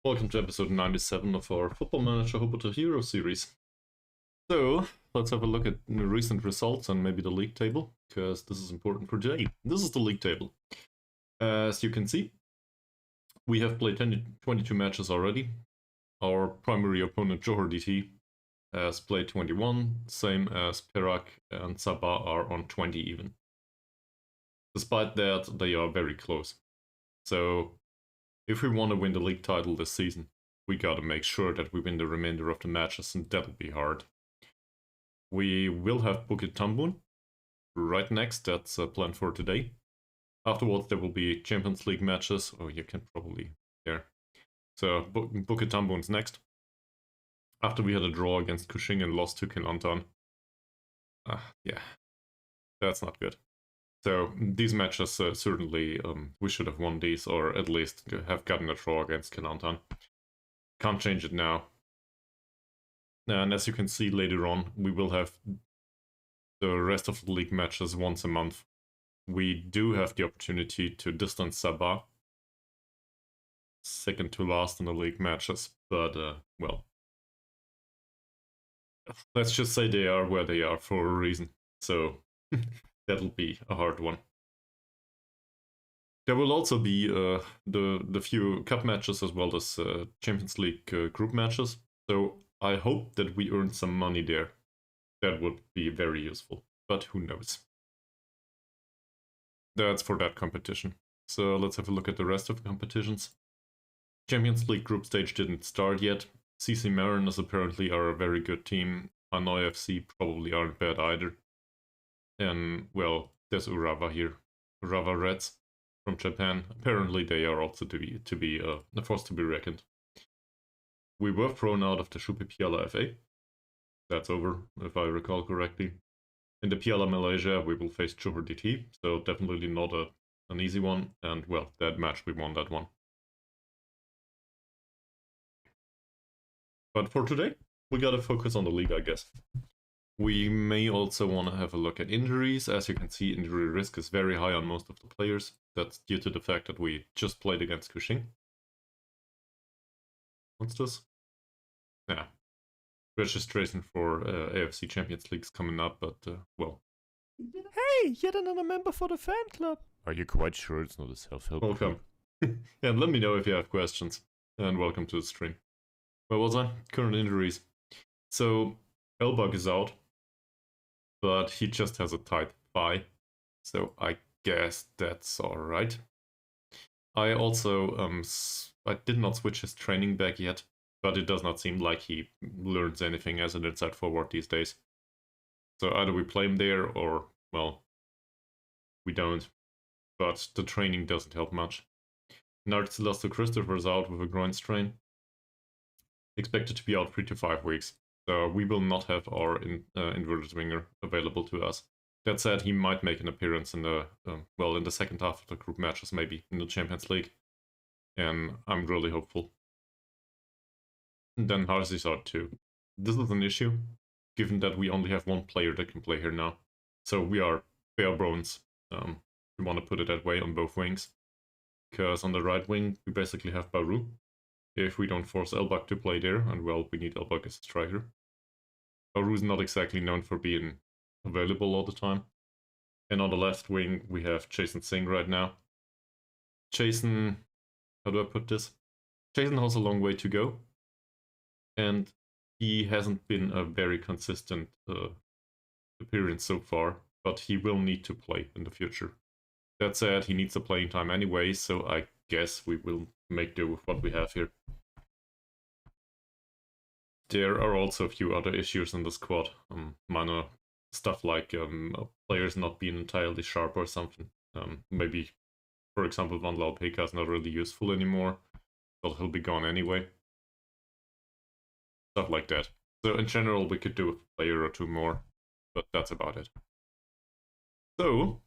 Welcome to episode 97 of our Football Manager Hobo To Hero series. So, let's have a look at the recent results and maybe the league table, because this is important for today. This is the league table. As you can see, we have played 22 matches already. Our primary opponent, Johor DT, has played 21, same as Perak and Sabah are on 20 even. Despite that, they are very close. So, if we want to win the league title this season, we gotta make sure that we win the remainder of the matches, and that'll be hard. We will have Bukit Tambun right next, that's planned for today. Afterwards there will be Champions League matches, oh you can probably there. So Bukit Tambun's next. After we had a draw against Kuching and lost to Kelantan. Yeah, that's not good. So these matches, certainly we should have won these, or at least have gotten a draw against Kelantan. Can't change it now. And as you can see later on, we will have the rest of the league matches once a month. We do have the opportunity to distance Sabah, second to last in the league matches, but well, let's just say they are where they are for a reason. So that'll be a hard one. There will also be the few cup matches as well as Champions League group matches. So I hope that we earn some money there. That would be very useful, but who knows. That's for that competition. So let's have a look at the rest of the competitions. Champions League group stage didn't start yet. CC Mariners apparently are a very good team. Hanoi FC probably aren't bad either. And, well, there's Urawa here. Urawa Reds from Japan. Apparently they are also to be a force to be reckoned. We were thrown out of the Shupi Piala FA. That's over, if I recall correctly. In the Piala Malaysia, we will face Johor DT, so definitely not an easy one. And, well, that match, we won that one. But for today, we gotta focus on the league, I guess. We may also want to have a look at injuries. As you can see, injury risk is very high on most of the players. That's due to the fact that we just played against Kuching. What's this? Yeah. Registration for AFC Champions League is coming up, but, well. Hey, yet another member for the fan club. Are you quite sure it's not a self-help Welcome. And let me know if you have questions. And welcome to the stream. Where was I? Current injuries. So, Elbug is out. But he just has a tight thigh, so I guess that's alright. I also, I did not switch his training back yet, but it does not seem like he learns anything as an inside forward these days. So either we play him there, or, well, we don't. But the training doesn't help much. Narcilasto Christopher's out with a groin strain. Expected to be out 3 to 5 weeks. So we will not have our inverted winger available to us. That said, he might make an appearance in the in the second half of the group matches, maybe in the Champions League, and I'm really hopeful. And then Harzy's out too. This is an issue, given that we only have one player that can play here now. So we are bare bones. We want to put it that way on both wings, because on the right wing we basically have Baru. If we don't force Elbug to play there, and well, we need Elbug as a striker. Baru's not exactly known for being available all the time. And on the left wing, we have Jason Singh right now. Jason, how do I put this? Jason has a long way to go. And he hasn't been a very consistent appearance so far, but he will need to play in the future. That said, he needs the playing time anyway, so I guess we will make do with what we have here. There are also a few other issues in the squad. Minor stuff like players not being entirely sharp or something. Maybe, for example, Van Laupeka is not really useful anymore, but he'll be gone anyway. Stuff like that. So in general, we could do a player or two more, but that's about it. So,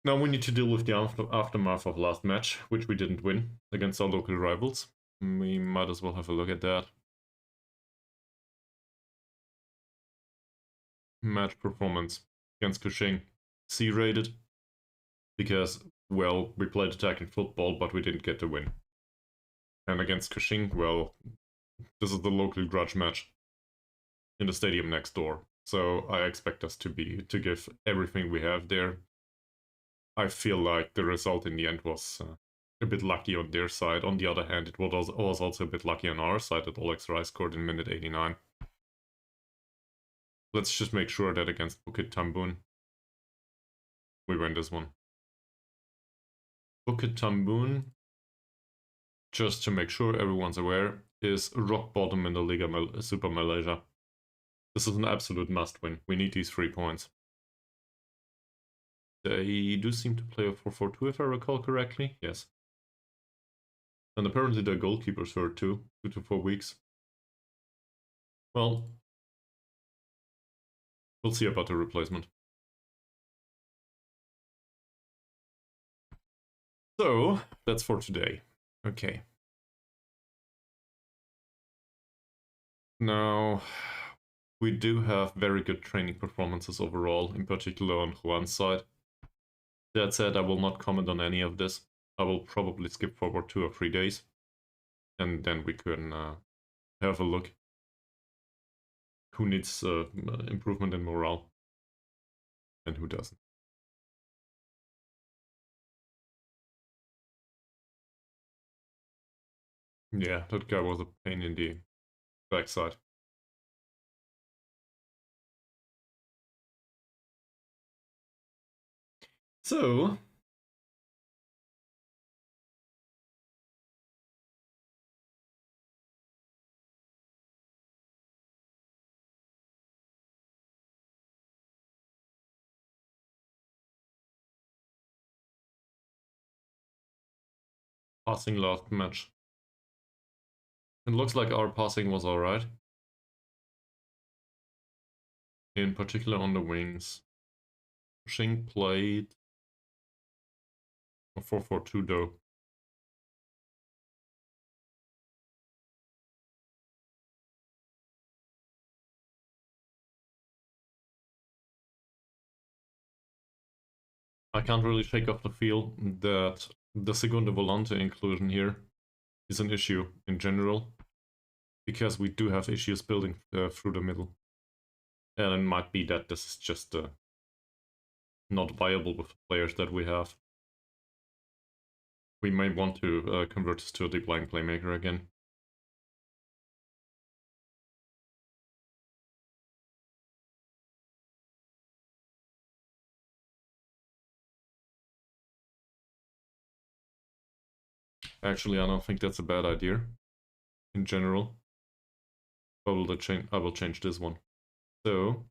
now we need to deal with the aftermath of last match, which we didn't win against our local rivals. We might as well have a look at that. Match performance against Kuching. C-rated. Because, well, we played attacking football, but we didn't get the win. And against Kuching, well, this is the local grudge match in the stadium next door. So I expect us to give everything we have there. I feel like the result in the end was a bit lucky on their side. On the other hand, it was also a bit lucky on our side that Alex Rice scored in minute 89. Let's just make sure that against Bukit Tambun, we win this one. Bukit Tambun, just to make sure everyone's aware, is rock bottom in the Liga Super Malaysia. This is an absolute must-win. We need these 3 points. They do seem to play a 4-4-2 if I recall correctly. Yes. And apparently their goalkeeper's hurt too, 2 to 4 weeks. Well, we'll see about the replacement. So, that's for today. Okay. Now, we do have very good training performances overall, in particular on Juan's side. That said, I will not comment on any of this. I will probably skip forward 2 or 3 days. And then we can have a look who needs improvement in morale and who doesn't. Yeah, that guy was a pain in the backside. So, passing last match. It looks like our passing was alright. In particular on the wings. Shing played a 4-4-2 though. I can't really shake off the feel that the Segunda Volante inclusion here is an issue in general, because we do have issues building through the middle. And it might be that this is just not viable with the players that we have. We may want to convert this to a deep line playmaker again. Actually, I don't think that's a bad idea in general. I will change this one. So,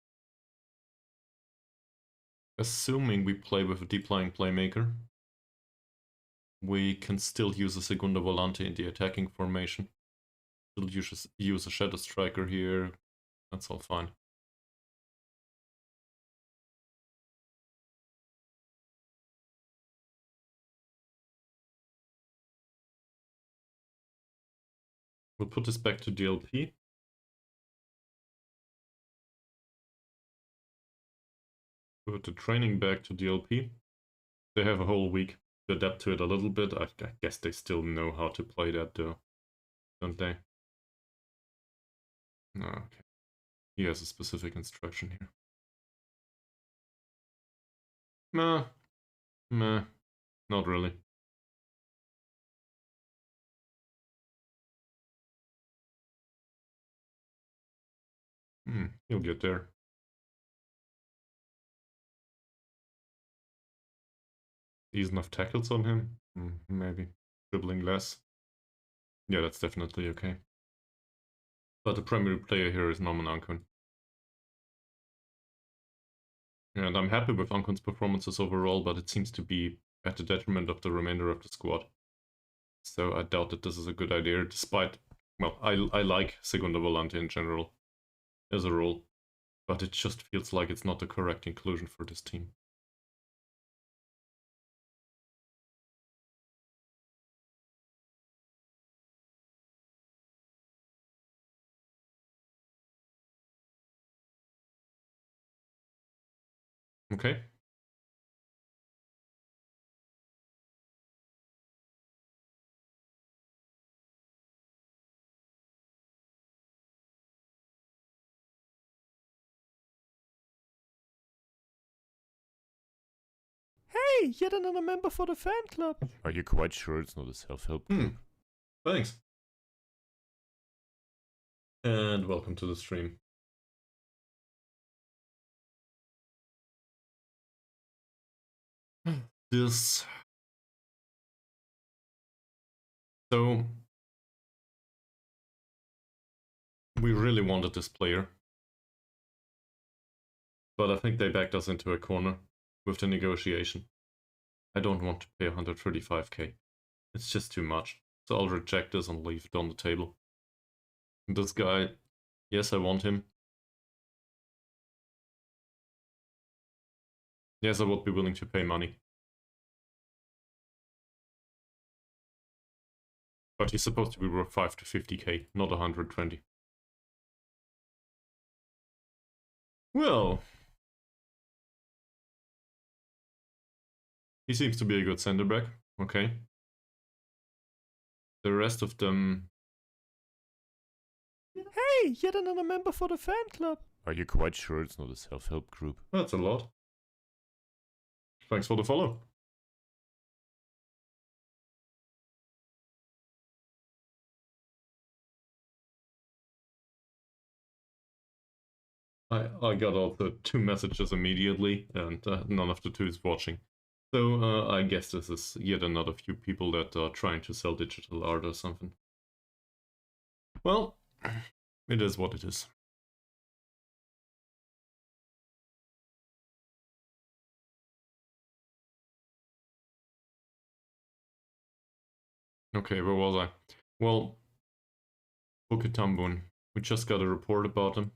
assuming we play with a deep lying playmaker, we can still use a Segunda Volante in the attacking formation. Still use a Shadow Striker here. That's all fine. We'll put this back to DLP. Put the training back to DLP. They have a whole week to adapt to it a little bit. I guess they still know how to play that though, don't they? No, okay. He has a specific instruction here. Meh. Meh. Not really. He'll get there. Ease enough tackles on him? Maybe. Dribbling less? Yeah, that's definitely okay. But the primary player here is Norman Ankun. And I'm happy with Ankun's performances overall, but it seems to be at the detriment of the remainder of the squad. So I doubt that this is a good idea, despite, well, I like Segunda Volante in general, as a role. But it just feels like it's not the correct inclusion for this team. Okay. Hey, yet another member for the fan club. Are you quite sure it's not a self-help group? Thanks. And welcome to the stream. So, we really wanted this player. But I think they backed us into a corner with the negotiation. I don't want to pay 135k. It's just too much. So I'll reject this and leave it on the table. This guy, yes, I want him. Yes, I would be willing to pay money. But he's supposed to be worth 5 to 50k, not 120. Well, he seems to be a good center back. Okay. The rest of them... Hey, yet another member for the fan club. Are you quite sure it's not a self-help group? That's a lot. Thanks for the follow. I got also 2 messages immediately, and none of the 2 is watching. So I guess this is yet another few people that are trying to sell digital art or something. Well, it is what it is. Okay, where was I? Well, Bukit Tambun. We just got a report about them.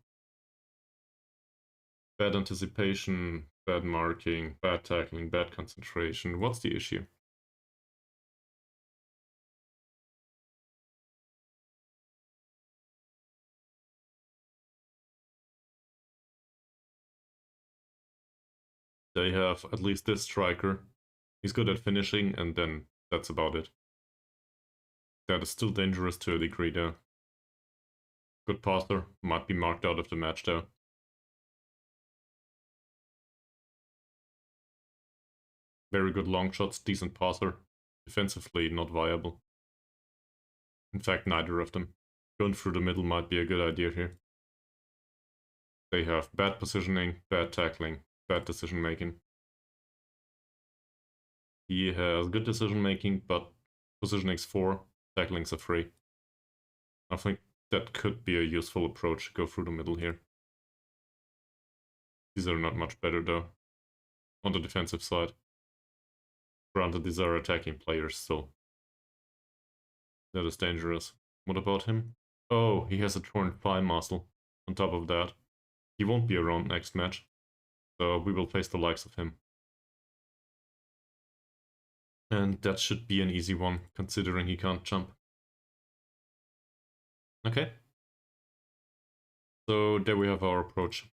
Bad anticipation, bad marking, bad tackling, bad concentration. What's the issue? They have at least this striker. He's good at finishing, and then that's about it. That is still dangerous to a degree though. Good passer, might be marked out of the match though. Very good long shots, decent passer. Defensively, not viable. In fact, neither of them. Going through the middle might be a good idea here. They have bad positioning, bad tackling, bad decision making. He has good decision making, but positioning's 4, tackling's a 3. I think that could be a useful approach, go through the middle here. These are not much better though, on the defensive side. Granted, these are attacking players, so that is dangerous. What about him? Oh, he has a torn thigh muscle. On top of that, he won't be around next match, so we will face the likes of him. And that should be an easy one, considering he can't jump. Okay. So there we have our approach.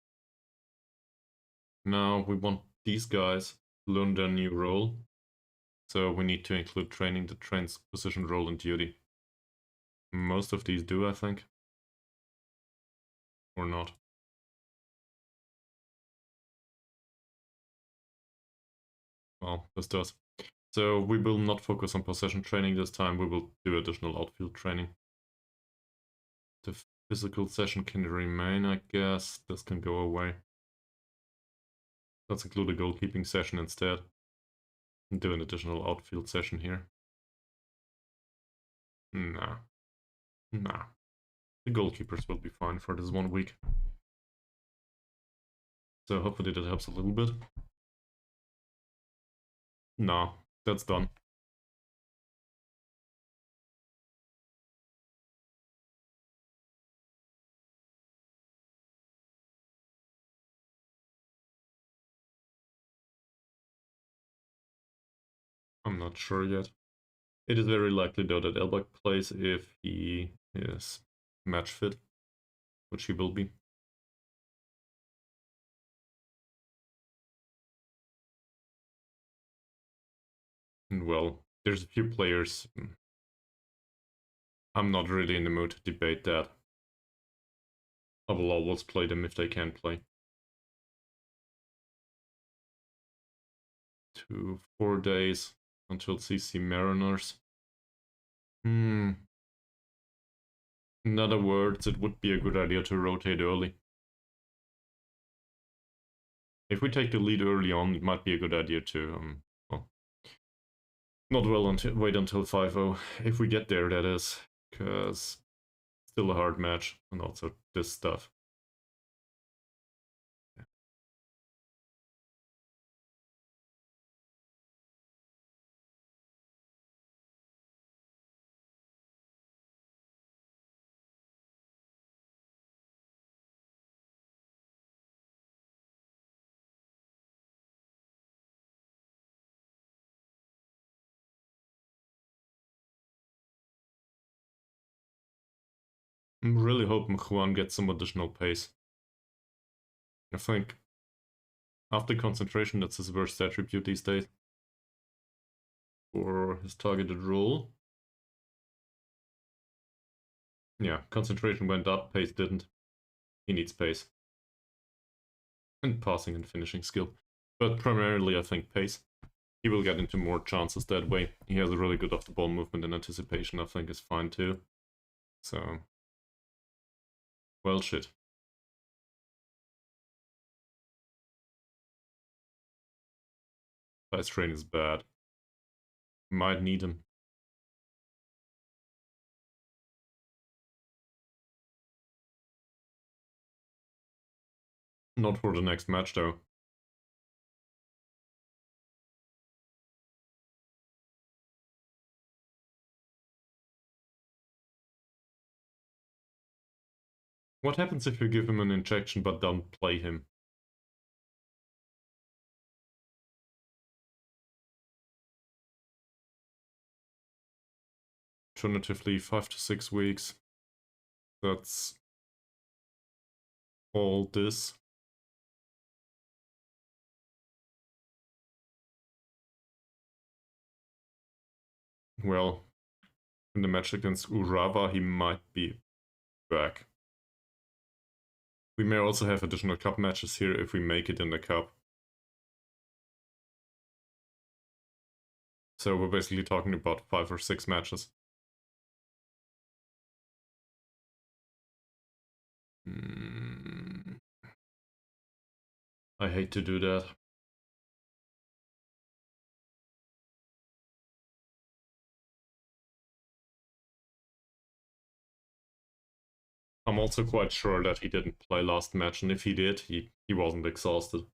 Now we want these guys to learn their new role. So we need to include training that trains position, role, and duty. Most of these do, I think. Or not. Well, this does. So we will not focus on possession training this time, we will do additional outfield training. The physical session can remain, I guess. This can go away. Let's include a goalkeeping session instead. And do an additional outfield session here. Nah. The goalkeepers will be fine for this 1 week. So hopefully that helps a little bit. Nah, that's done. I'm not sure yet. It is very likely though that Elbug plays if he is match fit, which he will be. And well, there's a few players. I'm not really in the mood to debate that. I will always play them if they can play. to 4 days until CC Mariners. In other words, it would be a good idea to rotate early. If we take the lead early on, it might be a good idea to, not wait until 5-0. If we get there, that is, because still a hard match, and also this stuff. I'm really hoping Juan gets some additional pace. I think after concentration, that's his worst attribute these days for his targeted role. Yeah, concentration went up, pace didn't. He needs pace. And passing and finishing skill. But primarily, I think pace. He will get into more chances that way. He has a really good off-the-ball movement, and anticipation, I think, is fine too. So, well, shit. Pace train is bad. Might need him. Not for the next match, though. What happens if you give him an injection but don't play him? Alternatively, 5 to 6 weeks. That's all this. Well, in the match against Urawa, he might be back. We may also have additional cup matches here if we make it in the cup. So we're basically talking about 5 or 6 matches. I hate to do that. I'm also quite sure that he didn't play last match, and if he did, he wasn't exhausted.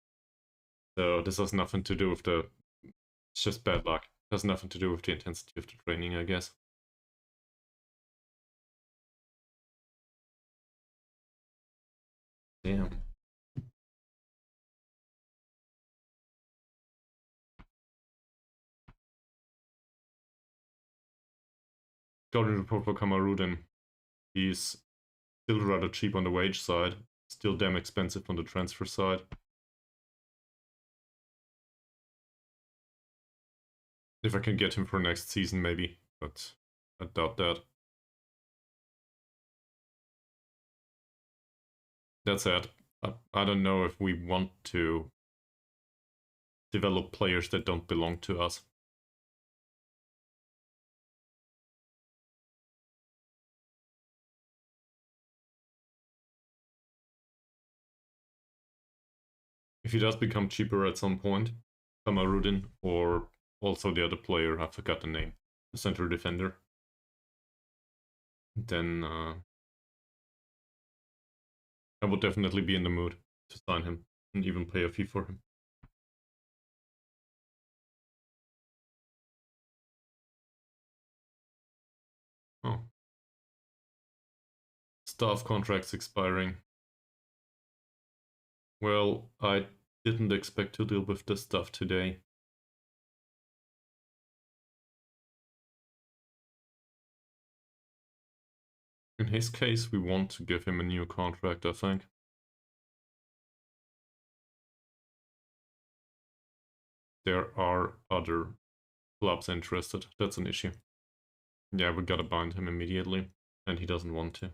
So this has nothing to do with the... It's just bad luck. It has nothing to do with the intensity of the training, I guess. Damn. Scouting report for Kamarudin. He's still rather cheap on the wage side, still damn expensive on the transfer side. If I can get him for next season, maybe, but I doubt that. That said, I don't know if we want to develop players that don't belong to us. If he does become cheaper at some point, Kamarudin, or also the other player, I forgot the name, the center defender, then I would definitely be in the mood to sign him and even pay a fee for him. Oh. Staff contracts expiring. Well, I didn't expect to deal with this stuff today. In his case, we want to give him a new contract, I think. There are other clubs interested. That's an issue. Yeah, we gotta bind him immediately, and he doesn't want to.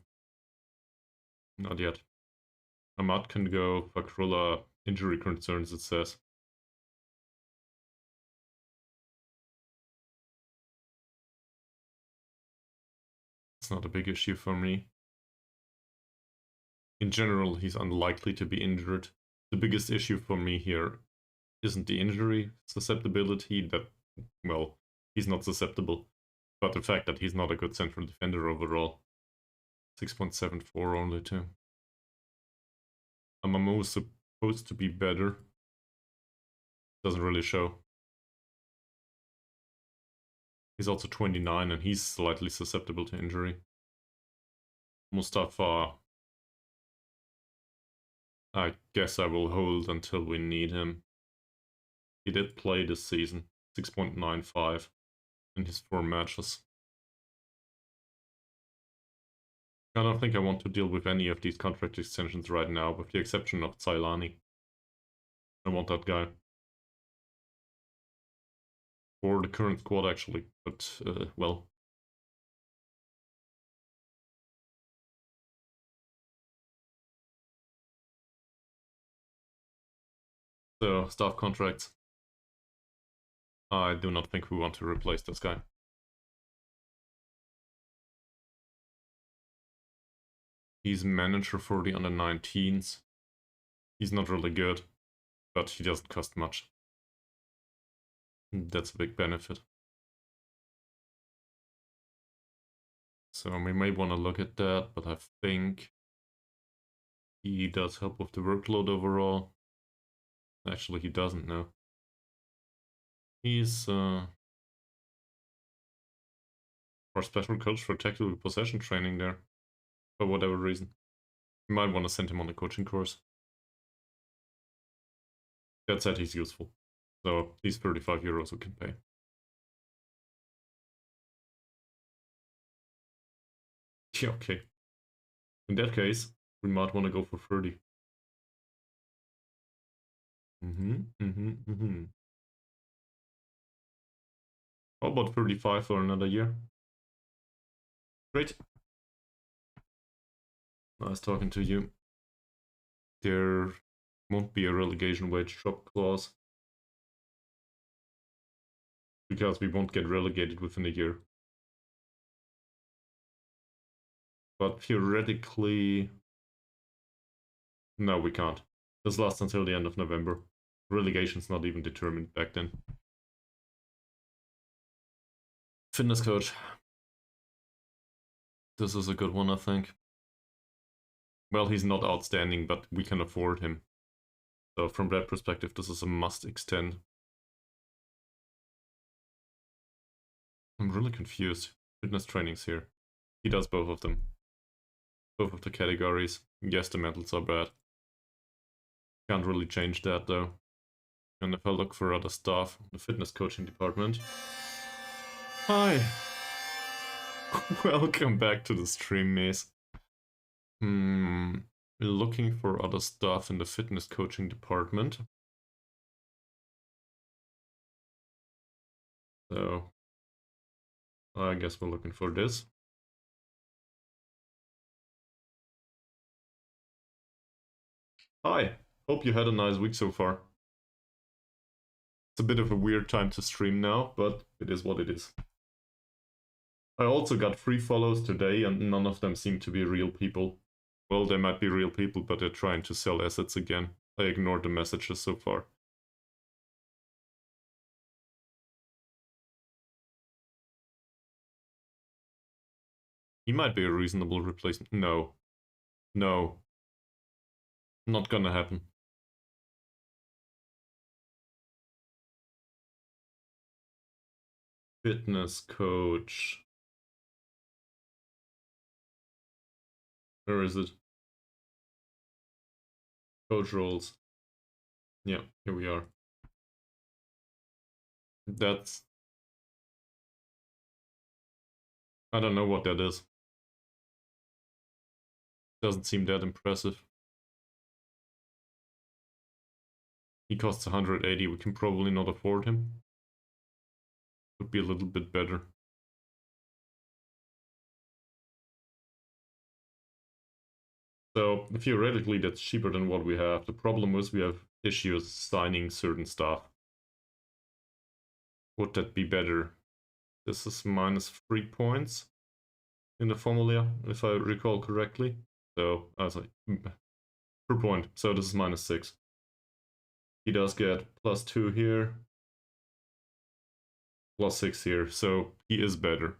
Not yet. Ahmad can go. Fakrullah, injury concerns, it says. That's not a big issue for me. In general, he's unlikely to be injured. The biggest issue for me here isn't the injury susceptibility, that, well, he's not susceptible, but the fact that he's not a good central defender overall. 6.74 only too. Amamou is supposed to be better. Doesn't really show. He's also 29 and he's slightly susceptible to injury. Mustafa, I guess I will hold until we need him. He did play this season, 6.95 in his 4 matches. I don't think I want to deal with any of these contract extensions right now, with the exception of Tsailani. I want that guy. For the current squad actually, but well. So, staff contracts. I do not think we want to replace this guy. He's manager for the under-19s. He's not really good, but he doesn't cost much. That's a big benefit. So we may want to look at that, but I think he does help with the workload overall. Actually, he doesn't now. He's our special coach for tactical possession training there, for whatever reason. You might want to send him on a coaching course. That said, he's useful. So he's 35 euros we can pay. Yeah, okay. In that case, we might want to go for 30. How about 35 for another year? Great. Nice talking to you. There won't be a relegation wage drop clause, because we won't get relegated within a year. But theoretically, no, we can't. This lasts until the end of November. Relegation's not even determined back then. Fitness coach. This is a good one, I think. Well, he's not outstanding, but we can afford him. So from that perspective, this is a must extend. I'm really confused. Fitness training's here. He does both of them. Both of the categories. Yes, the mentals are bad. Can't really change that though. And if I look for other stuff, the fitness coaching department. Hi! Welcome back to the stream, Mace. Looking for other stuff in the fitness coaching department. So, I guess we're looking for this. Hi! Hope you had a nice week so far. It's a bit of a weird time to stream now, but it is what it is. I also got 3 follows today and none of them seem to be real people. Well, they might be real people, but they're trying to sell assets again. I ignored the messages so far. He might be a reasonable replacement. No. No. Not gonna happen. Fitness coach. Where is it? Coach roles. Yeah, here we are. That's... I don't know what that is. Doesn't seem that impressive. He costs 180, we can probably not afford him. Would be a little bit better. So theoretically that's cheaper than what we have. The problem is we have issues signing certain stuff. Would that be better? This is -3 points. in the formula, if I recall correctly. So I was like, per point. So this is -6. He does get +2 here, +6 here. So he is better.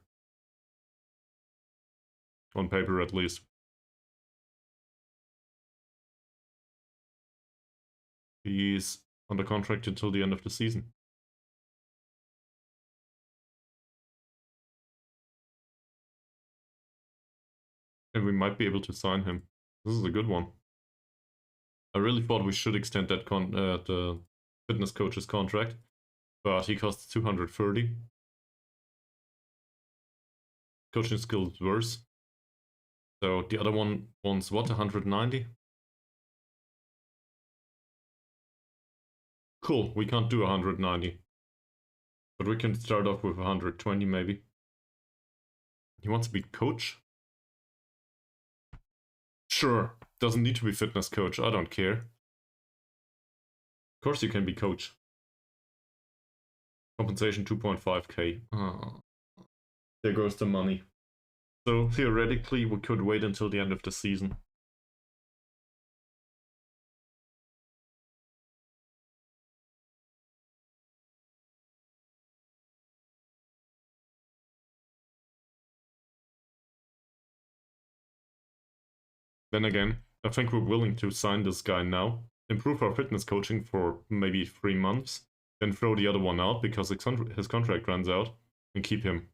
On paper, at least. He's under contract until the end of the season. And we might be able to sign him. This is a good one. I really thought we should extend that the fitness coach's contract, but he costs 230. Coaching skills worse. So the other one wants what, 190? Cool, we can't do 190. But we can start off with 120 maybe. He wants to be coach? Sure, doesn't need to be fitness coach, I don't care. Of course you can be coach. Compensation 2.5k. Oh. There goes the money. So theoretically we could wait until the end of the season. Then again, I think we're willing to sign this guy now, improve our fitness coaching for maybe 3 months, then throw the other one out because his contract runs out, and keep him.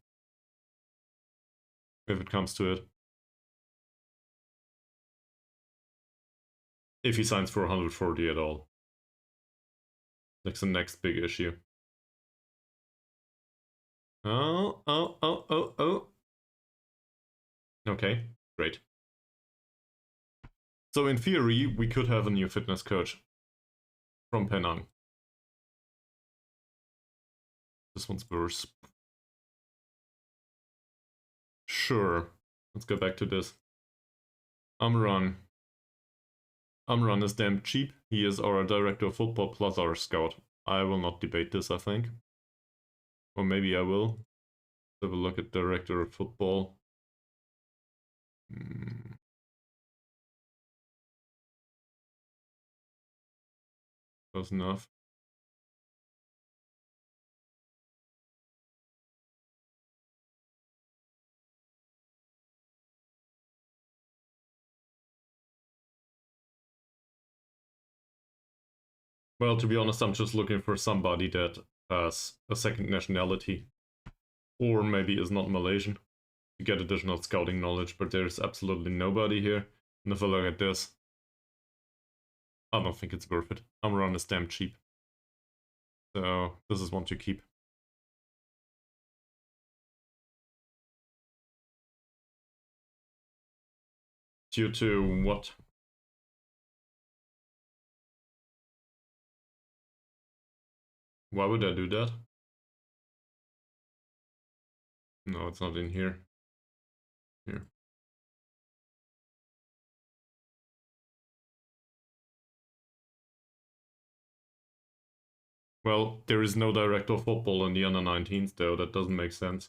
If it comes to it. If he signs for 140 at all. That's the next big issue. Oh. Okay, great. So in theory, we could have a new fitness coach from Penang. This one's worse. Sure, let's go back to this. Amran is damn cheap. He is our director of football plus our scout. I will not debate this, I think. Or maybe I will. Let's have a look at director of football. Close enough. Well, to be honest, I'm just looking for somebody that has a second nationality. Or maybe is not Malaysian. To get additional scouting knowledge, but there's absolutely nobody here. And if I look at this, I don't think it's worth it. Amran is damn cheap. So this is one to keep. Due to what? Why would I do that? No, it's not in here. Here. Well, there is no director of football in the under-19s though, that doesn't make sense.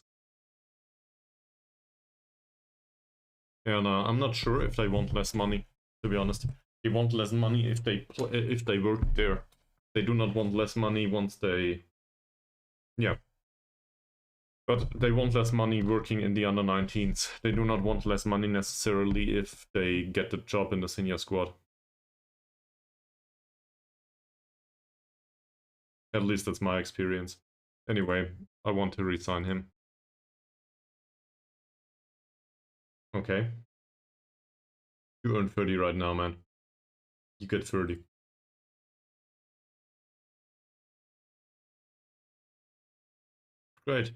And I'm not sure if they want less money, to be honest. They want less money if they work there. They do not want less money once they... Yeah. But they want less money working in the under-19s. They do not want less money necessarily if they get the job in the senior squad. At least that's my experience. Anyway, I want to re-sign him. Okay. You earn 30 right now, man. You get 30. Great.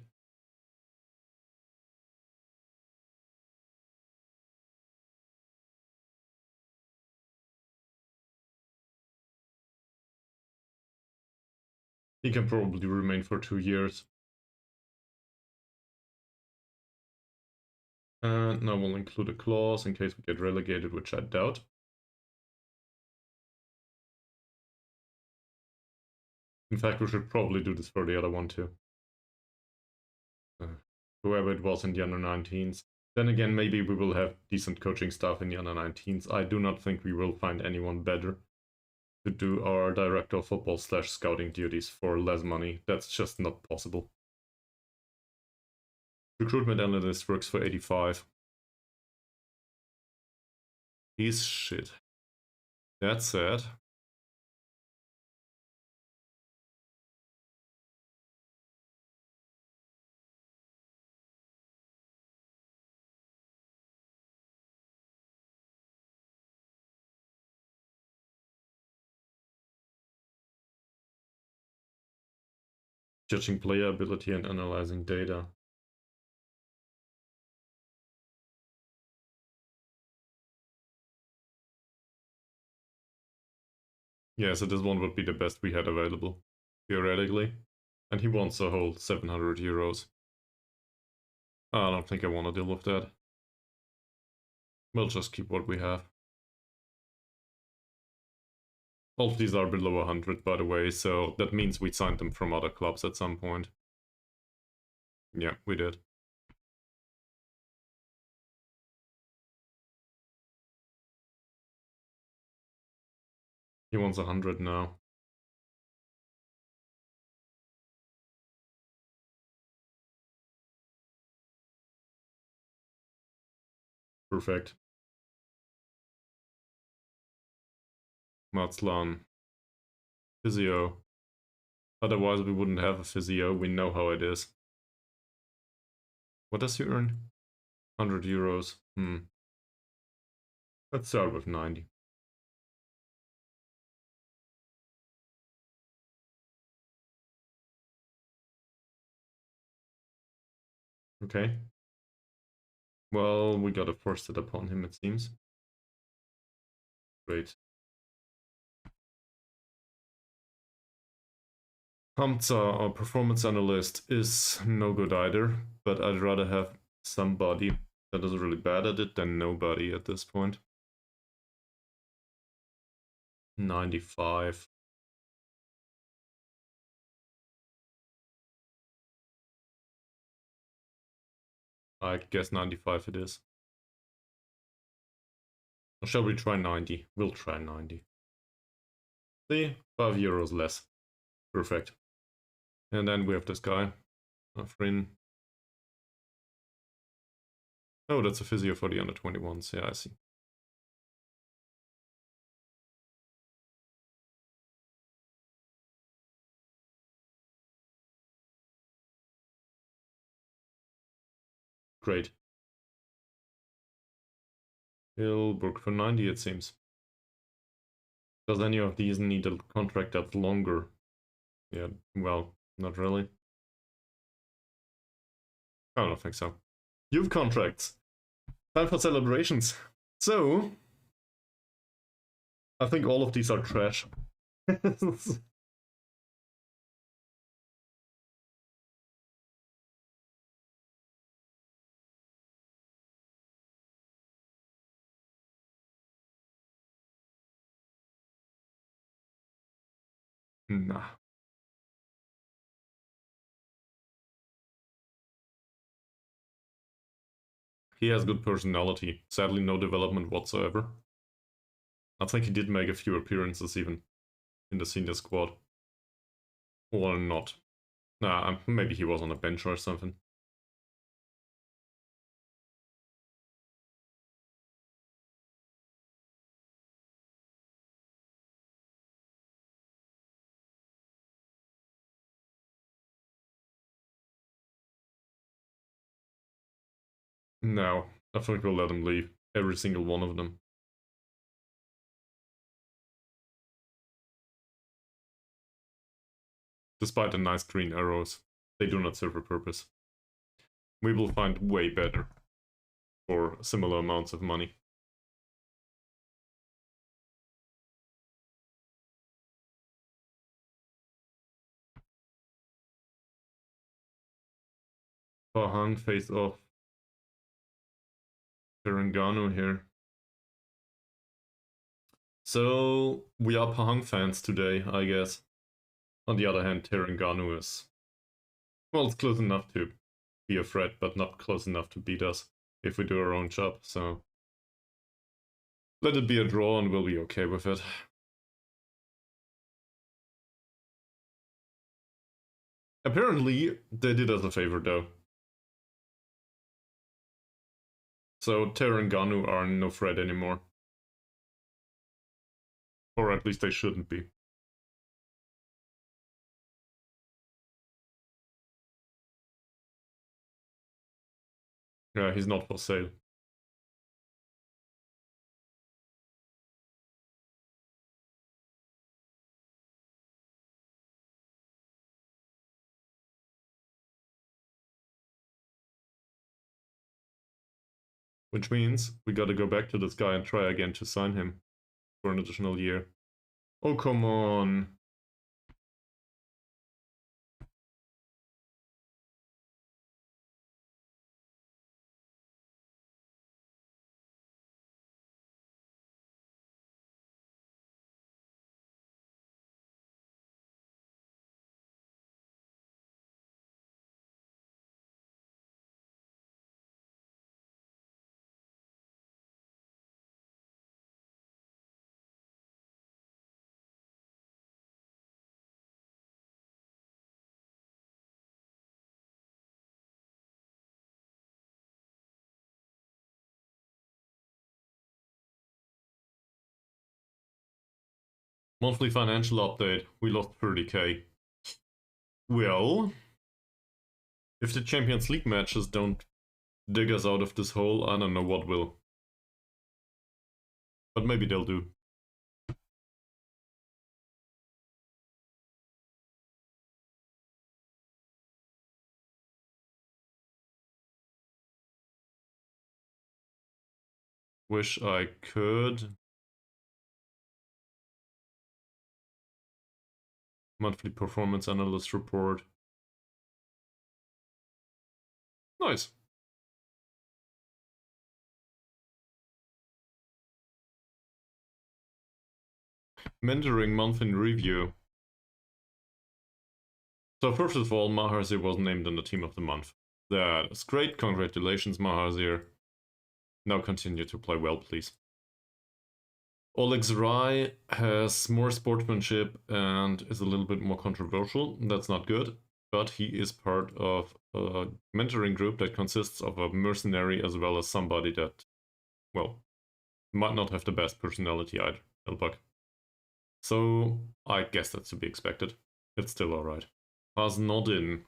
He can probably remain for 2 years. And now we'll include a clause in case we get relegated, which I doubt. In fact, we should probably do this for the other one too. Whoever it was in the under-19s. Then again, maybe we will have decent coaching staff in the under-19s. I do not think we will find anyone better to do our director of football / scouting duties for less money. That's just not possible. Recruitment analyst works for 85. He's shit. That's sad. Judging player ability and analyzing data. Yeah, so this one would be the best we had available, theoretically. And he wants a whole 700 euros. I don't think I want to deal with that. We'll just keep what we have. All of these are below 100, by the way, so that means we signed them from other clubs at some point. Yeah, we did. He wants 100 now. Perfect. Matslan. Physio. Otherwise we wouldn't have a physio, we know how it is. What does he earn? 100 euros. Let's start with 90. Okay. Well, we gotta force it upon him, it seems. Great. Hamza, our performance analyst, is no good either, but I'd rather have somebody that is really bad at it than nobody at this point. 95. I guess 95 it is. Or shall we try 90? We'll try 90. See? 5 euros less. Perfect. And then we have this guy. Afrin. Oh, that's a physio for the under-21s. Yeah, I see. Great. Elbug for 90, it seems. Does any of these need a contract that's longer? Yeah, well, not really. I don't think so. Youth contracts. Time for celebrations. So, I think all of these are trash. Nah. He has good personality. Sadly, no development whatsoever. I think he did make a few appearances even in the senior squad. Or not. Nah, maybe he was on a bench or something. No, I think we'll let him leave. Every single one of them. Despite the nice green arrows, they do not serve a purpose. We will find way better for similar amounts of money. Pahang face off Terengganu here. So, we are Pahang fans today, I guess. On the other hand, Terengganu is... well, it's close enough to be a threat, but not close enough to beat us. if we do our own job, so let it be a draw and we'll be okay with it. Apparently, they did us a favor though. So Teranganu are no threat anymore. Or at least they shouldn't be. Yeah, he's not for sale. Which means we gotta go back to this guy and try again to sign him for an additional year. Oh, come on. Monthly financial update. We lost 30k. Well, if the Champions League matches don't dig us out of this hole, I don't know what will. But maybe they'll do. Wish I could. Monthly performance analyst report. Nice. Mentoring month in review. So first of all, Maharzir was named in the team of the month. That is great. Congratulations, Maharzir. Now continue to play well, please. Olex Rai has more sportsmanship and is a little bit more controversial. That's not good, but he is part of a mentoring group that consists of a mercenary as well as somebody that, well, might not have the best personality either, Elbug. So I guess that's to be expected. It's still alright. Has Nodin.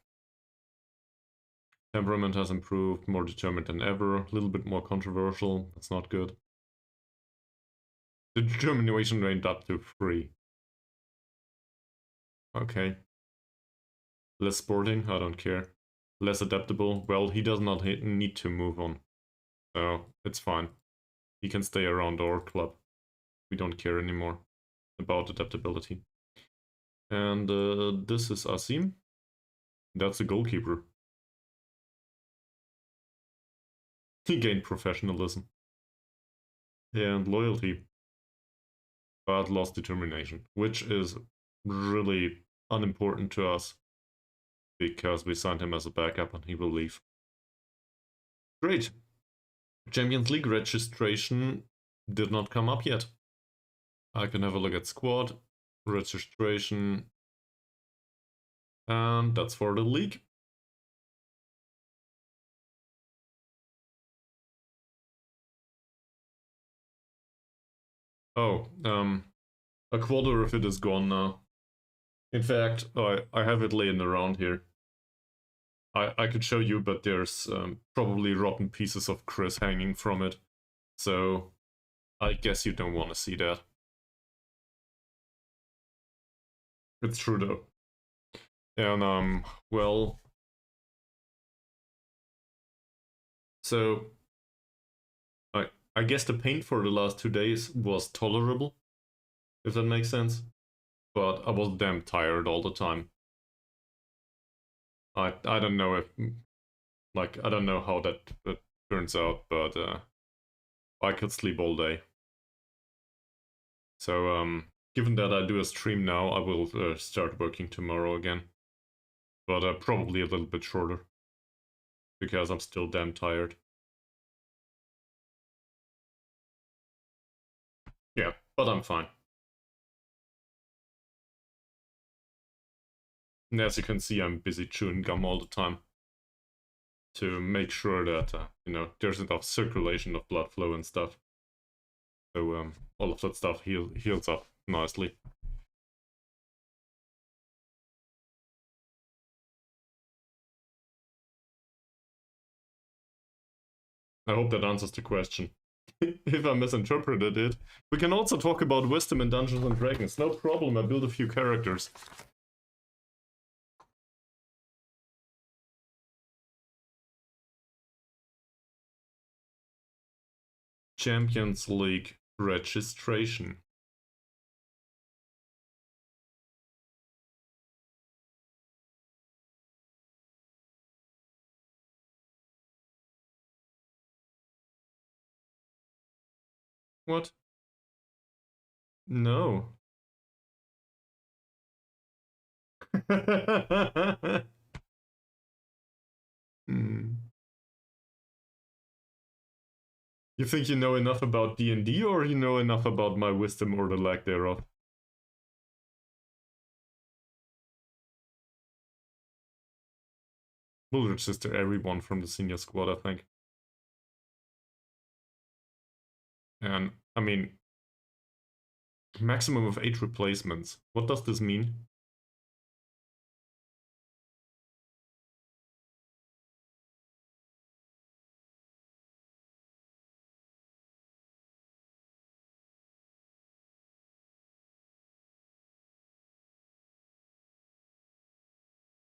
Temperament has improved, more determined than ever, a little bit more controversial. That's not good. The determination rate up to 3. Okay. Less sporting, I don't care. Less adaptable, well, he does not need to move on. So, it's fine. He can stay around our club. We don't care anymore about adaptability. And this is Asim. That's the goalkeeper. He gained professionalism. And loyalty. But lost determination, which is really unimportant to us because we signed him as a backup and he will leave. Great. Champions League registration did not come up yet. I can have a look at squad, registration, and that's for the league. Oh, a quarter of it is gone now. In fact, I have it laying around here. I could show you, but there's probably rotten pieces of Chris hanging from it. So I guess you don't want to see that. It's true though. And well, so I guess the paint for the last 2 days was tolerable, if that makes sense. But I was damn tired all the time. I don't know if, like, I don't know how that turns out, but I could sleep all day. So given that I do a stream now, I will start working tomorrow again. But probably a little bit shorter. Because I'm still damn tired. but I'm fine. And as you can see, I'm busy chewing gum all the time to make sure that, there's enough circulation of blood flow and stuff. So all of that stuff heals up nicely. I hope that answers the question. If I misinterpreted it, we can also talk about wisdom in Dungeons and Dragons. No problem, I built a few characters. Champions League registration. What? No. Hmm. You think you know enough about D&D, or you know enough about my wisdom or the lack thereof? We'll register everyone from the senior squad, I think. And, I mean, maximum of 8 replacements. What does this mean?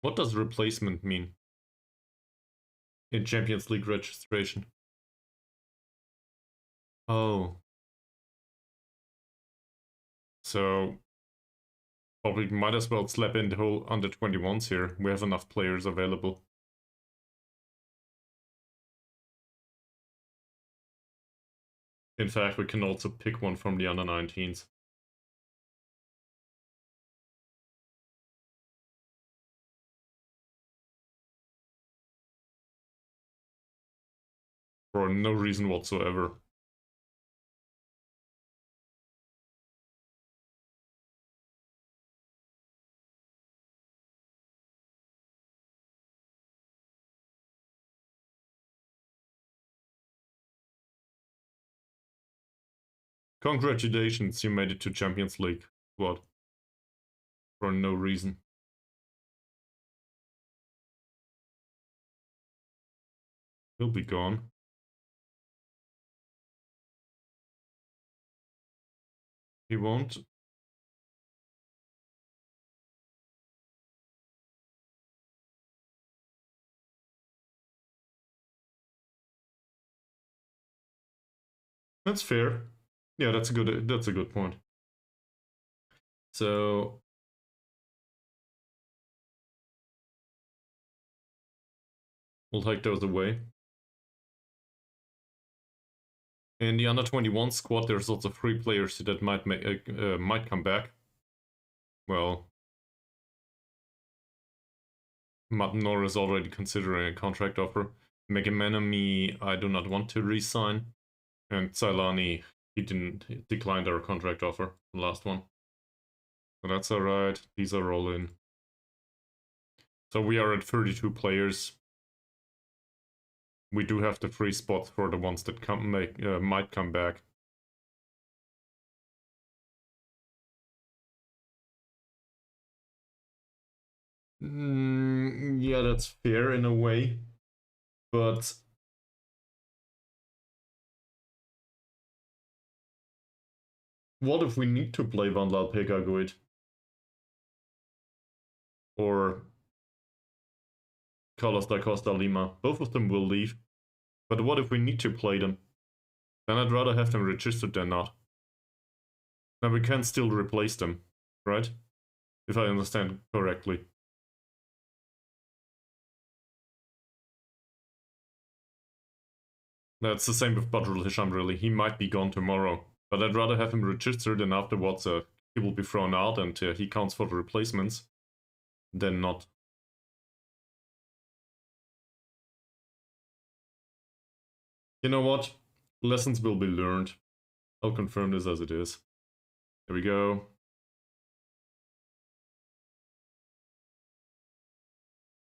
What does replacement mean in Champions League registration? Oh. So, probably might as well slap in the whole under 21s here. We have enough players available. In fact, we can also pick one from the under 19s. For no reason whatsoever. Congratulations, you made it to Champions League. What? For no reason. He'll be gone. He won't. That's fair. Yeah, that's a good point. So we'll take those away. In the under 21 squad, there's also 3 players that might come back. Well, Matt Nor is already considering a contract offer. Megamanami, I do not want to resign. And Ceylani, he declined our contract offer, the last one. So that's alright, these are all in. So we are at 32 players. We do have the free spots for the ones that might come back. Yeah, that's fair in a way, but what if we need to play Van Pegagoid? Or Carlos da Costa Lima? Both of them will leave. But what if we need to play them? Then I'd rather have them registered than not. Now we can still replace them, right? If I understand correctly. That's the same with Badrul Hisham, really. He might be gone tomorrow. But I'd rather have him registered, and afterwards he will be thrown out and he counts for the replacements than not. You know what? Lessons will be learned. I'll confirm this as it is. Here we go.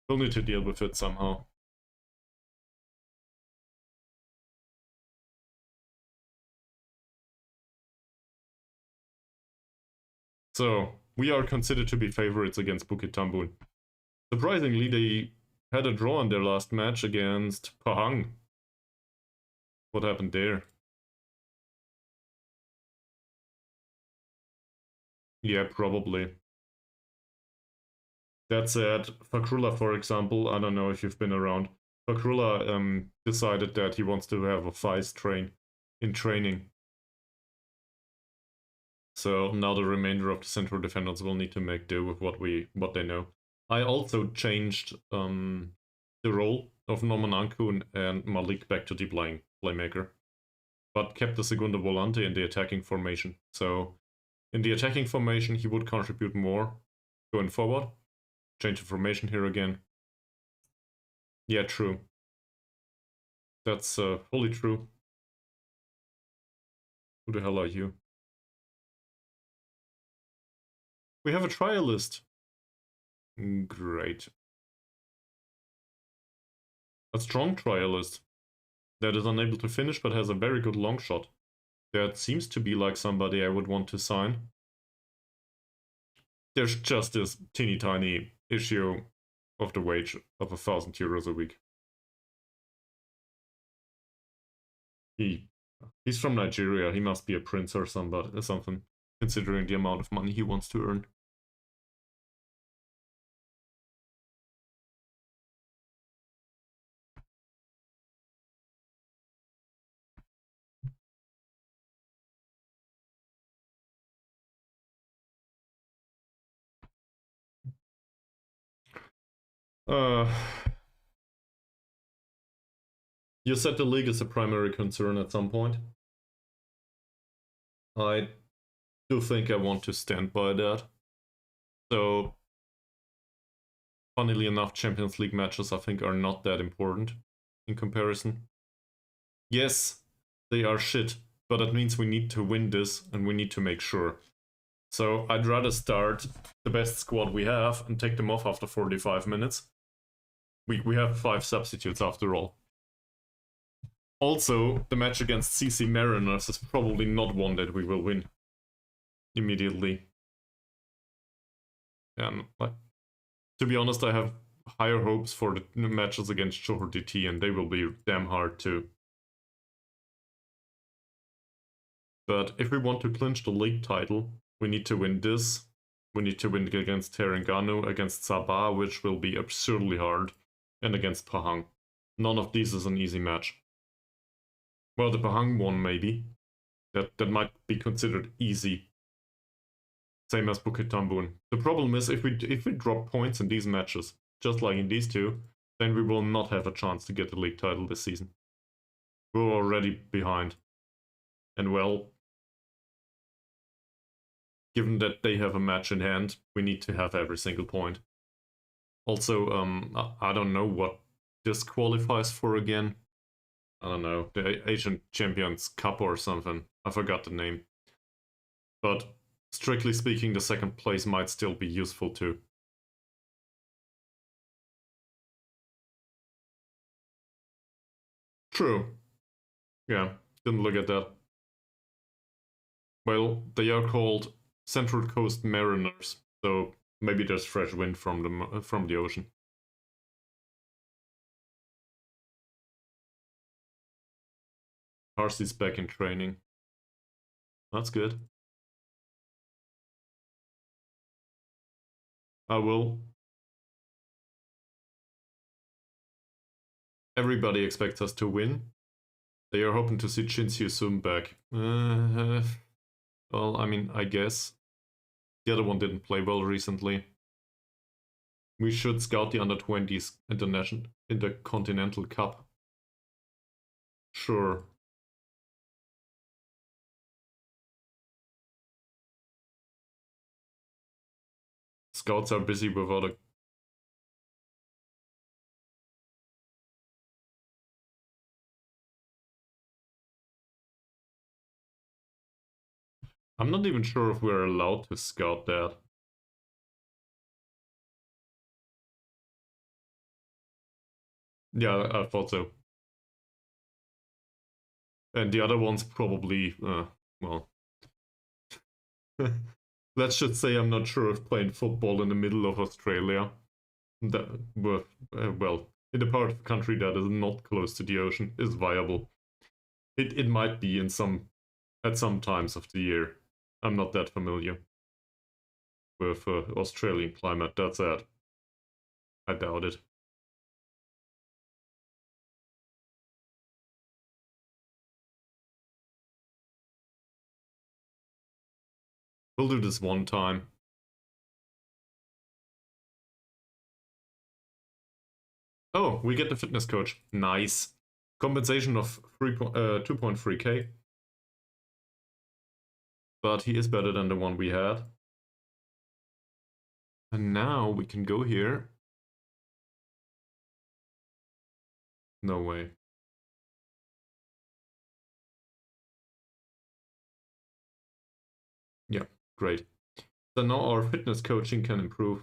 We'll need to deal with it somehow. So, we are considered to be favorites against Bukit Tambun. Surprisingly, they had a draw in their last match against Pahang. What happened there? Yeah, probably. That said, Fakrullah, for example, I don't know if you've been around. Fakrullah decided that he wants to have a FICE train in training. So now the remainder of the central defenders will need to make do with what they know. I also changed the role of Norman Ankun and Malik back to the playmaker, but kept the Segundo Volante in the attacking formation. So in the attacking formation, he would contribute more going forward. Change the formation here again. Yeah, true. That's fully true. Who the hell are you? We have a trial list. Great. A strong trialist that is unable to finish but has a very good long shot. That seems to be like somebody I would want to sign. There's just this teeny tiny issue of the wage of 1,000 euros a week. He's from Nigeria. He must be a prince or something, considering the amount of money he wants to earn. You said the league is a primary concern at some point. I do think I want to stand by that. So, funnily enough, Champions League matches I think are not that important in comparison. Yes, they are shit, but that means we need to win this and we need to make sure. So I'd rather start the best squad we have and take them off after 45 minutes. We have 5 substitutes after all. Also, the match against CC Mariners is probably not one that we will win immediately. And to be honest, I have higher hopes for the matches against Johor DT, and they will be damn hard too. But if we want to clinch the league title, we need to win this. We need to win against Terengganu, against Sabah, which will be absurdly hard, and against Pahang. None of these is an easy match. Well, the Pahang one maybe. That might be considered easy. Same as Bukit Tambun. The problem is if we drop points in these matches, just like in these two, then we will not have a chance to get the league title this season. We're already behind. And well, given that they have a match in hand, we need to have every single point. Also, I don't know what this qualifies for again. I don't know, the Asian Champions Cup or something. I forgot the name. But strictly speaking, the second place might still be useful too. True. Yeah, didn't look at that. Well, they are called Central Coast Mariners, so maybe there's fresh wind from the ocean. Darcy's back in training. That's good. I will. Everybody expects us to win. They are hoping to see Chin Siu Sum back. Well, I mean, I guess. The other one didn't play well recently. We should scout the under-20s Intercontinental Cup. Sure. Scouts are busy with other... I'm not even sure if we're allowed to scout that. Yeah, I thought so. And the other one's probably, well... Let's just say I'm not sure if playing football in the middle of Australia, that, well, in a part of the country that is not close to the ocean, is viable. It might be at some times of the year. I'm not that familiar with Australian climate, that's it. I doubt it. We'll do this one time. Oh, we get the fitness coach. Nice. Compensation of 2.3k. But he is better than the one we had. And now we can go here. No way. Yeah, great. So now our fitness coaching can improve.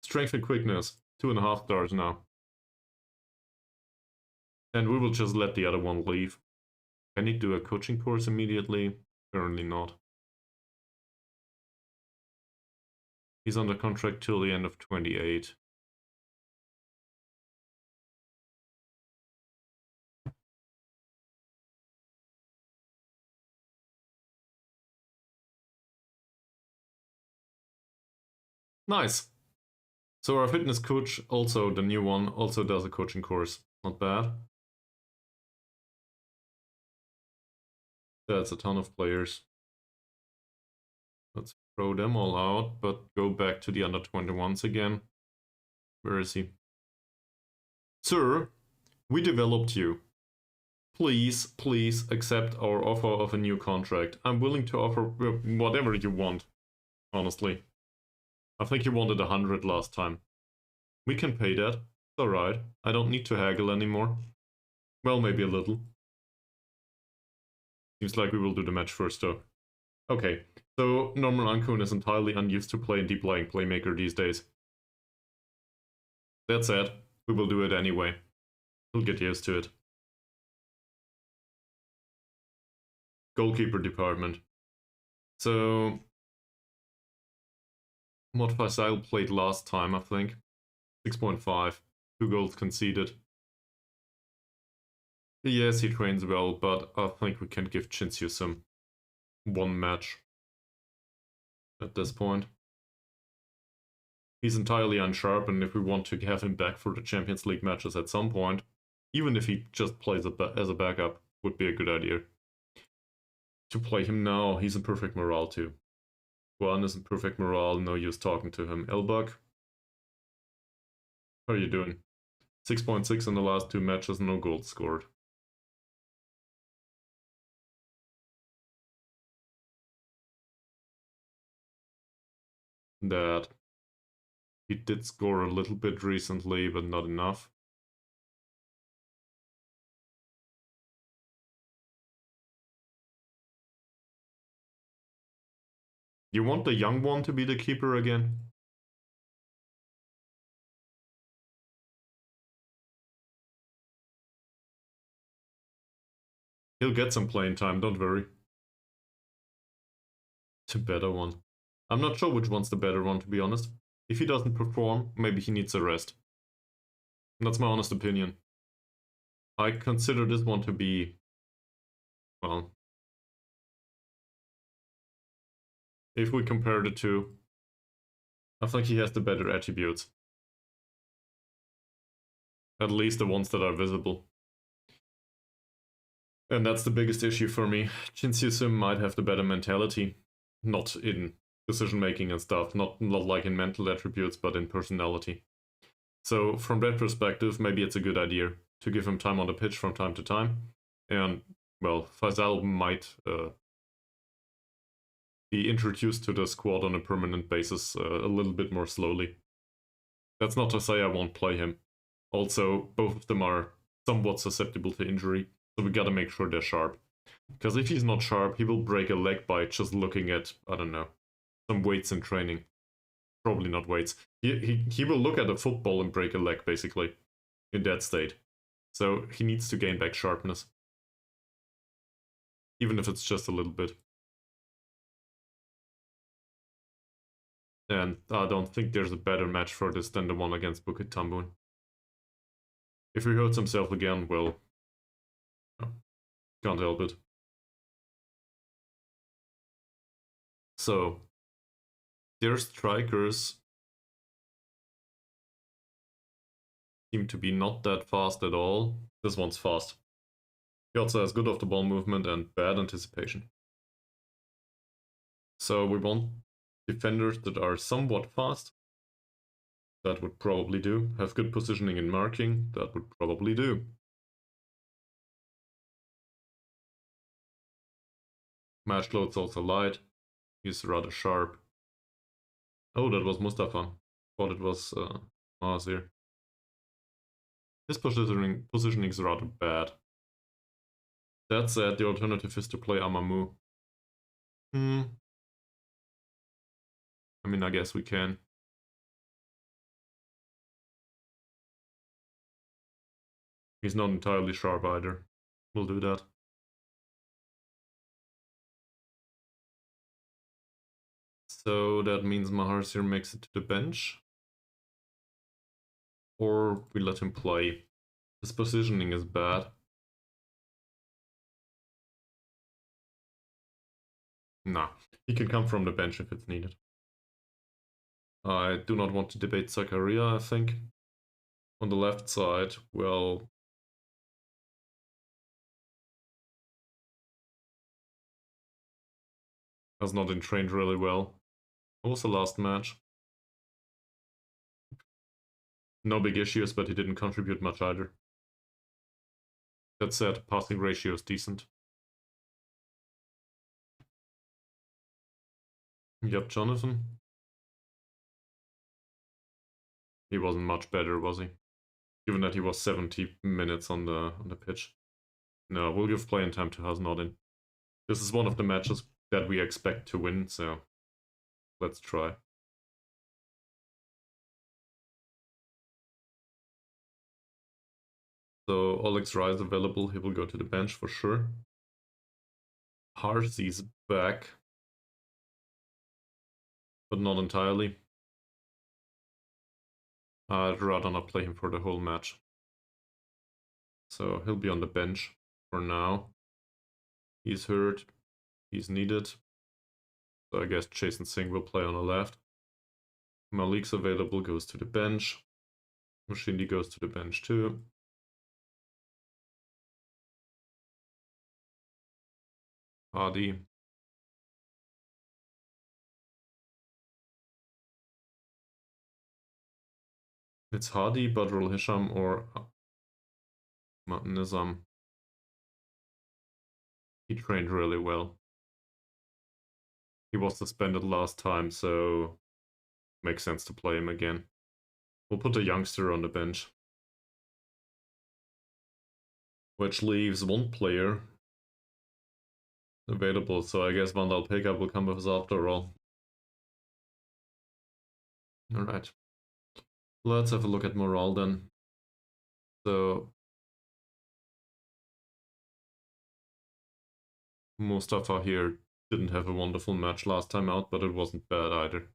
Strength and quickness, 2.5 stars now. And we will just let the other one leave. Can he do a coaching course immediately? Currently not. He's under contract till the end of 28. Nice. So our fitness coach, also the new one, also does a coaching course. Not bad. That's a ton of players. Let's throw them all out, but go back to the under 21s again. Where is he? Sir, we developed you. Please, please accept our offer of a new contract. I'm willing to offer whatever you want, honestly. I think you wanted 100 last time. We can pay that. It's alright. I don't need to haggle anymore. Well, maybe a little. Seems like we will do the match first though. Okay, so Norman Ankun is entirely unused to playing deep lying playmaker these days. That said, we will do it anyway. He'll get used to it. Goalkeeper department. So what Faisal played last time, I think. 6.5. 2 goals conceded. Yes, he trains well, but I think we can give Chinsyu some one match at this point. He's entirely unsharp, and if we want to have him back for the Champions League matches at some point, even if he just plays as a backup, would be a good idea. To play him now, he's in perfect morale too. Juan is in perfect morale, no use talking to him. Elbug, how are you doing? 6.6 in the last 2 matches, no goals scored. That he did score a little bit recently, but not enough. You want the young one to be the keeper again? He'll get some playing time, don't worry. The better one. I'm not sure which one's the better one, to be honest. If he doesn't perform, maybe he needs a rest. That's my honest opinion. I consider this one to be, well, if we compare the two, I think he has the better attributes. At least the ones that are visible. And that's the biggest issue for me. Chinsyu Sim might have the better mentality. Not in decision making and stuff, not like in mental attributes, but in personality. So from that perspective, maybe it's a good idea to give him time on the pitch from time to time. And, well, Faisal might be introduced to the squad on a permanent basis a little bit more slowly. That's not to say I won't play him. Also, both of them are somewhat susceptible to injury. So we gotta make sure they're sharp. Because if he's not sharp, he will break a leg by just looking at, I don't know, some weights in training. Probably not weights. He will look at a football and break a leg, basically, in that state. So he needs to gain back sharpness. Even if it's just a little bit. And I don't think there's a better match for this than the one against Bukit Tambun. If he hurts himself again, well, can't help it. So, their strikers seem to be not that fast at all. This one's fast. He also has good off-the-ball movement and bad anticipation. So we want defenders that are somewhat fast. That would probably do. Have good positioning and marking. That would probably do. Match load's also light. He's rather sharp. Oh, that was Mustafa. Thought it was Mazir. His positioning is rather bad. That said, the alternative is to play Amamou. I mean, I guess we can. He's not entirely sharp either. We'll do that. So that means Maharsir makes it to the bench. Or we let him play. His positioning is bad. Nah, he can come from the bench if it's needed. I do not want to debate Zakaria, I think. On the left side, well... has not been trained really well. What was the last match? No big issues, but he didn't contribute much either. That said, passing ratio is decent. Yep, Jonathan. He wasn't much better, was he? Given that he was 70 minutes on the pitch. No, we'll give playing time to Hasnodin. This is one of the matches that we expect to win, so let's try. So Oleg's Rise available, he will go to the bench for sure. Harzy's back, but not entirely. I'd rather not play him for the whole match. So he'll be on the bench for now. He's hurt, he's needed. So I guess Jason Singh will play on the left. Malik's available, goes to the bench. Mushindi goes to the bench too. Hadi. It's Hadi, Badrul Hisham, or Nizam. He trained really well. He was suspended last time, so makes sense to play him again. We'll put a youngster on the bench. Which leaves one player available, so I guess Vandal Pickup will come with us after all. Alright. Let's have a look at morale then. So Mustafa here didn't have a wonderful match last time out, but it wasn't bad either.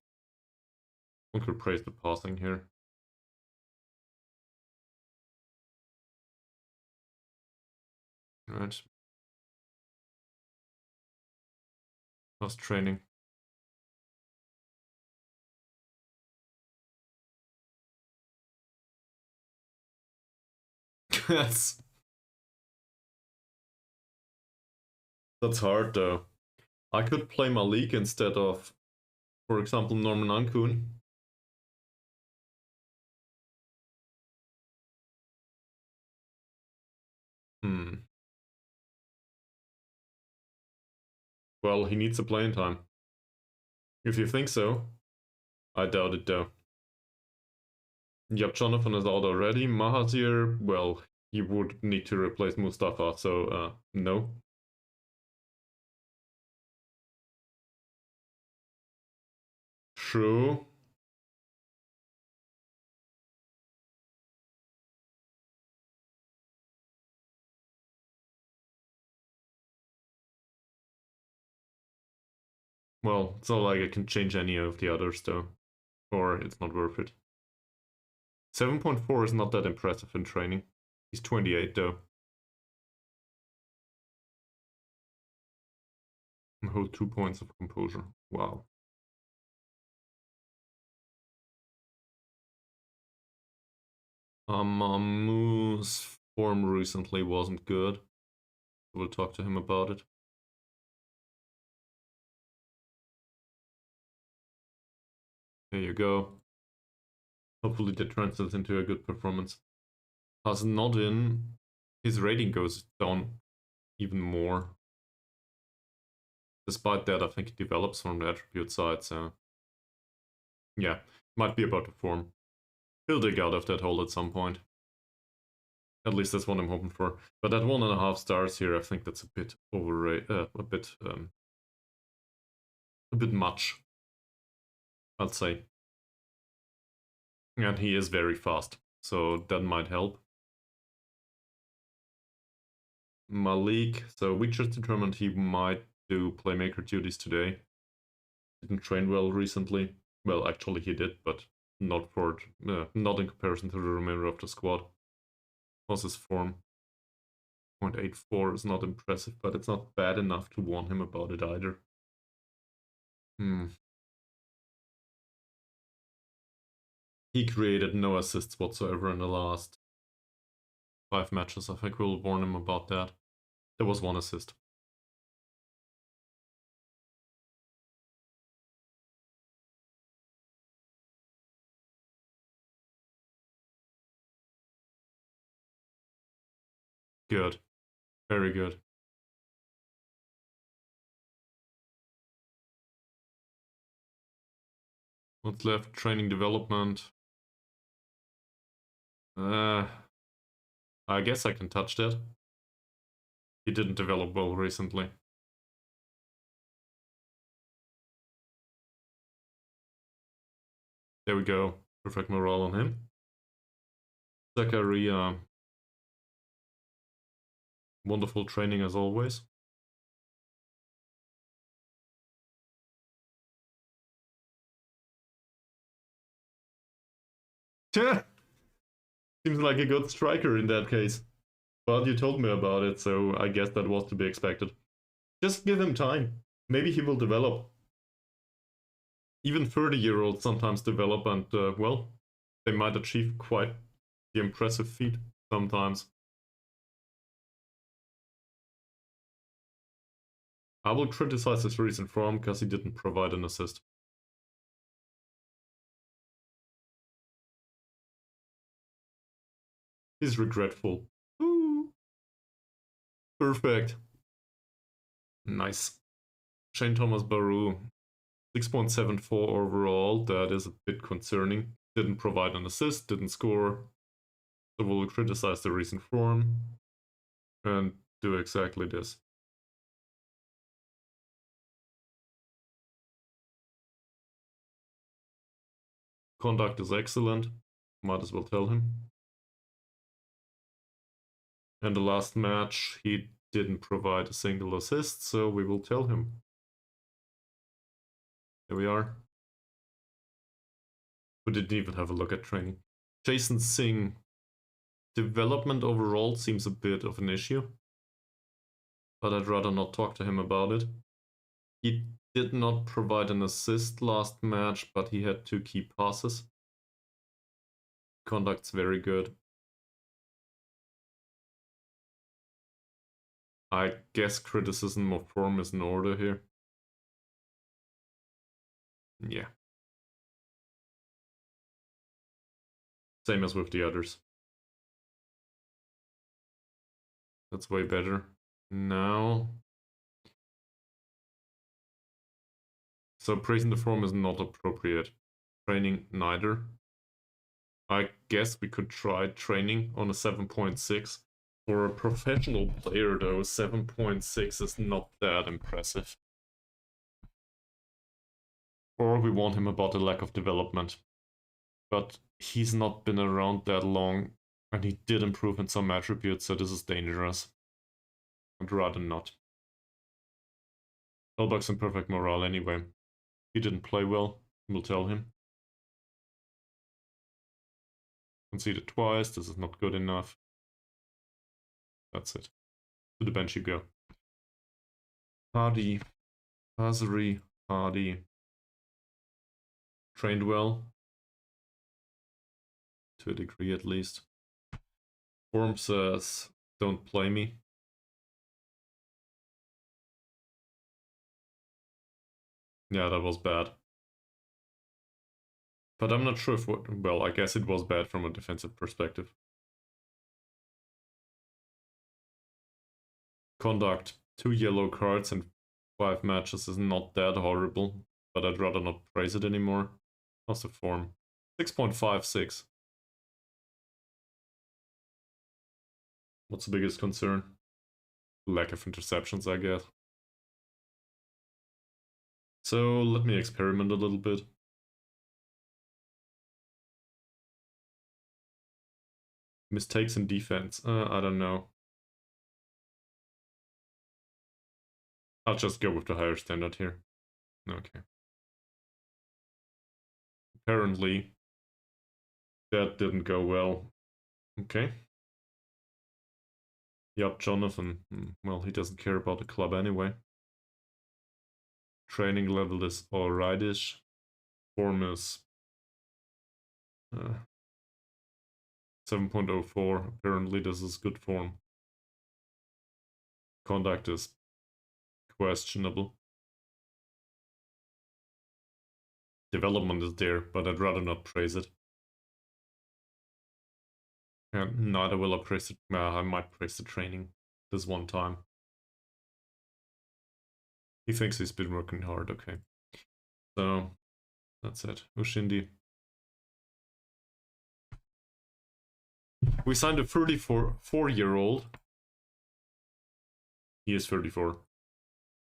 One could praise the passing here. Right. How's training? That's hard though. I could play Malik instead of, for example, Norman Ankun. Well, he needs a playing time. If you think so. I doubt it though. Yep, Jonathan is out already. Mahathir, well, you would need to replace Mustafa, so no. True. Well, it's not like I can change any of the others though, or it's not worth it. 7.4 is not that impressive in training. He's 28 though. And hold 2 points of composure. Wow. Amamou's form recently wasn't good. We'll talk to him about it. There you go. Hopefully that translates into a good performance. Has not in. His rating goes down even more. Despite that, I think he develops from the attribute side, so yeah, might be about to form. He'll dig out of that hole at some point. At least that's what I'm hoping for. But at 1.5 stars here, I think that's a bit overrated, a bit much, I'd say. And he is very fast, so that might help. Malik, so we just determined he might do playmaker duties today. Didn't train well recently. Well, actually he did, but not in comparison to the remainder of the squad. What's his form? 0.84 is not impressive, but it's not bad enough to warn him about it either. He created no assists whatsoever in the last 5 matches. I think we'll warn him about that. There was 1 assist. Good. Very good. What's left? Training development. I guess I can touch that. He didn't develop well recently. There we go. Perfect morale on him. Zakaria. Wonderful training as always. Seems like a good striker in that case. But you told me about it, so I guess that was to be expected. Just give him time. Maybe he will develop. Even 30-year-olds sometimes develop and, well, they might achieve quite the impressive feat sometimes. I will criticize his recent form because he didn't provide an assist. He's regretful. Ooh. Perfect. Nice. Shane Thomas Baru, 6.74 overall. That is a bit concerning. Didn't provide an assist, didn't score. So we'll criticize the recent form and do exactly this. Conduct is excellent. Might as well tell him. And the last match, he didn't provide a single assist, so we will tell him. There we are. We didn't even have a look at training. Jason Singh. Development overall seems a bit of an issue, but I'd rather not talk to him about it. He did not provide an assist last match, but he had 2 key passes. Conduct's very good. I guess criticism of form is in order here. Yeah. Same as with the others. That's way better. Now. So praising the form is not appropriate. Training neither. I guess we could try training on a 7.6. For a professional player though, 7.6 is not that impressive. Or we want him about the lack of development. But he's not been around that long, and he did improve in some attributes, so this is dangerous. I'd rather not. Elbug's in perfect morale anyway. He didn't play well, we'll tell him. Conceded twice, this is not good enough. That's it. To the bench you go. Hardy. Hazari. Hardy. Trained well. To a degree at least. Form says, don't play me. Yeah, that was bad. But I'm not sure if well, I guess it was bad from a defensive perspective. Conduct. 2 yellow cards in 5 matches is not that horrible, but I'd rather not praise it anymore. How's the form? 6.56. What's the biggest concern? Lack of interceptions, I guess. So let me experiment a little bit. Mistakes in defense. I don't know. I'll just go with the higher standard here. Okay. Apparently, that didn't go well. Okay. Yup, Jonathan. Well, he doesn't care about the club anyway. Training level is alrightish. Form is 7.04. Apparently, this is good form. Conduct is questionable. Development is there, but I'd rather not praise it. And neither will I praise it. I might praise the training this one time. He thinks he's been working hard, okay. So, that's it. Ushindi. We signed a 34-year-old. He is 34.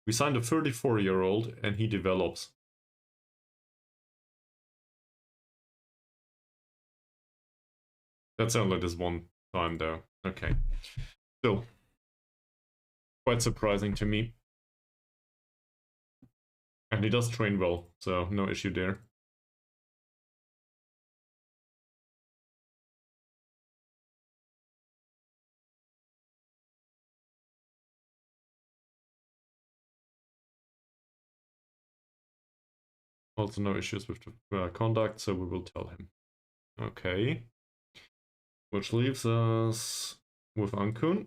We signed a 34-year-old and he develops. That's only this one time though. Okay. Still, quite surprising to me. And he does train well, so no issue there. Also no issues with the conduct, so we will tell him. Okay. Which leaves us with Ankun.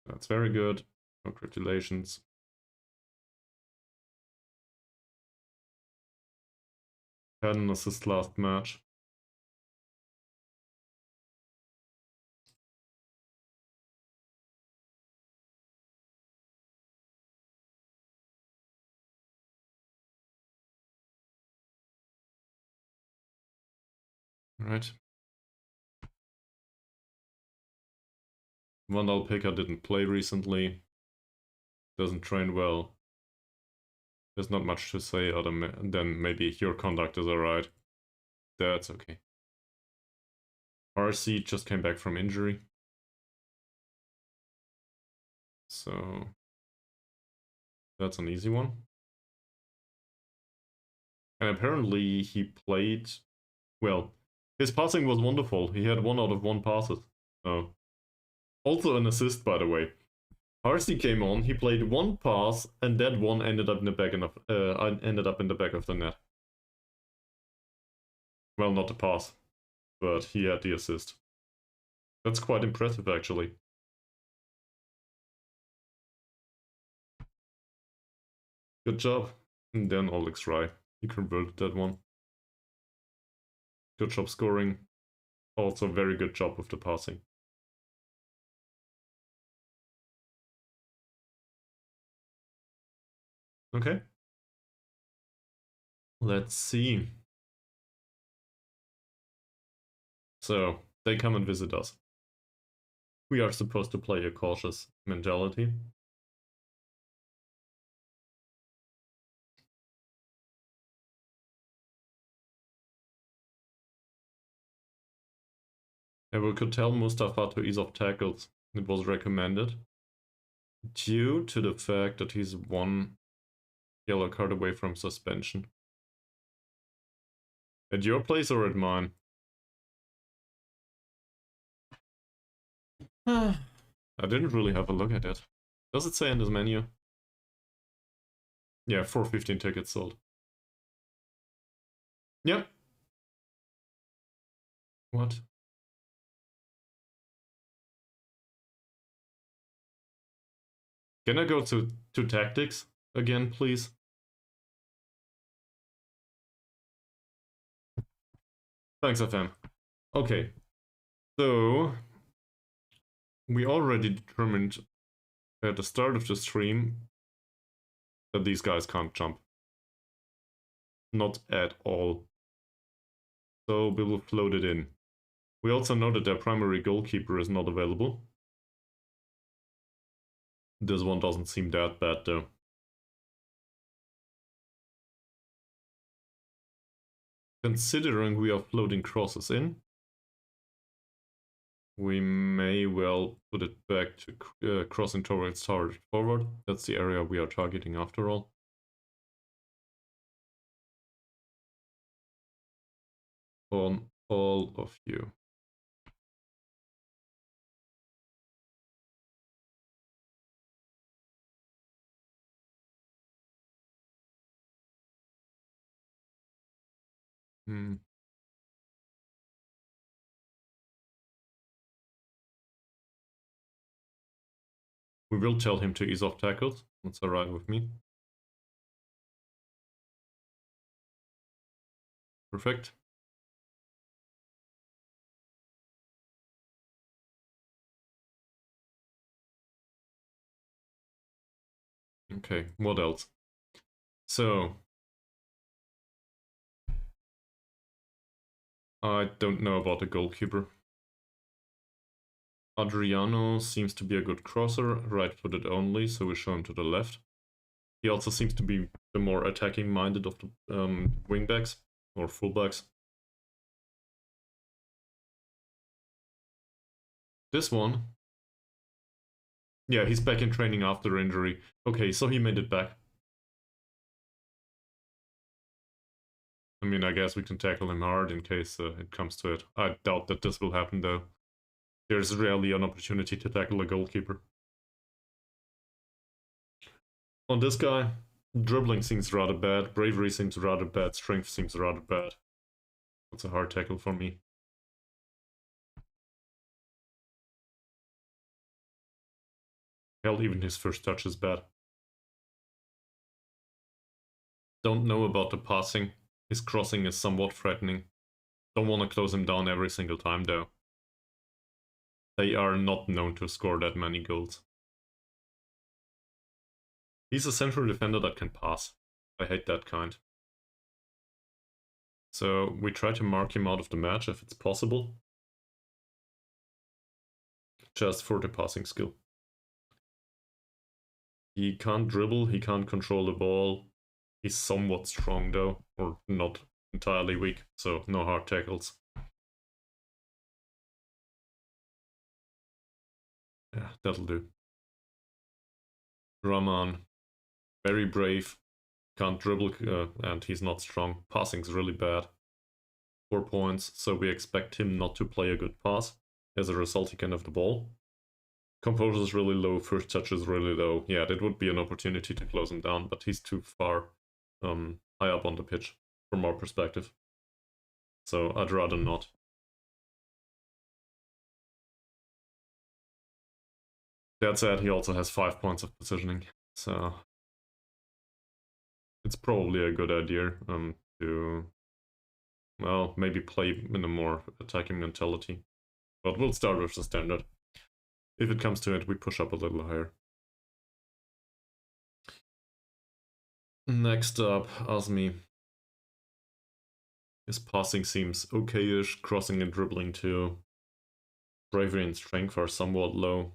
That's very good. Congratulations. Had an assist last match. Right. Vandal Pika didn't play recently. Doesn't train well. There's not much to say other than maybe your conduct is alright. That's okay. RC just came back from injury. So that's an easy one. And apparently he played, well, his passing was wonderful. He had 1 out of 1 passes. So also an assist, by the way. RC came on, he played 1 pass, and that one ended up in the back of the net. Well, not the pass, but he had the assist. That's quite impressive, actually. Good job. And then Alex Rai. He converted that one. Good job scoring. Also very good job with the passing. Okay. Let's see. So they come and visit us. We are supposed to play a cautious mentality. And we could tell Mustafa to ease off tackles. It was recommended due to the fact that he's one yellow card away from suspension. At your place or at mine? I didn't really have a look at it. Does it say in this menu? Yeah, 415 tickets sold. Yep. What? Can I go to tactics again, please? Thanks, FM. Okay. So, we already determined at the start of the stream that these guys can't jump. Not at all. So we will float it in. We also know that their primary goalkeeper is not available. This one doesn't seem that bad though. Considering we are floating crosses in, we may well put it back to crossing towards target forward. That's the area we are targeting after all. On all of you. We will tell him to ease off tackles. That's alright with me. Perfect. Okay, what else? So, I don't know about the goalkeeper. Adriano seems to be a good crosser, right-footed only, so we show him to the left. He also seems to be the more attacking-minded of the wingbacks, or fullbacks. This one... Yeah, he's back in training after injury. Okay, so he made it back. I mean, I guess we can tackle him hard in case it comes to it. I doubt that this will happen, though. There's rarely an opportunity to tackle a goalkeeper. On this guy, dribbling seems rather bad, bravery seems rather bad, strength seems rather bad. That's a hard tackle for me. Hell, even his first touch is bad. Don't know about the passing. His crossing is somewhat threatening. Don't want to close him down every single time, though. They are not known to score that many goals. He's a central defender that can pass. I hate that kind. So we try to mark him out of the match if it's possible. Just for the passing skill. He can't dribble, he can't control the ball. He's somewhat strong though, or not entirely weak, so no hard tackles. Yeah, that'll do. Rahman, very brave, can't dribble, and he's not strong. Passing's really bad. 4 points, so we expect him not to play a good pass. As a result, he can have the ball. Composure is really low, first touch is really low. Yeah, that would be an opportunity to close him down, but he's too far high up on the pitch from our perspective. So I'd rather not. That said, he also has 5 points of positioning, so it's probably a good idea to, well, maybe play in a more attacking mentality. But we'll start with the standard. If it comes to it, we push up a little higher. Next up, Asmi. His passing seems okay-ish, crossing and dribbling too. Bravery and strength are somewhat low.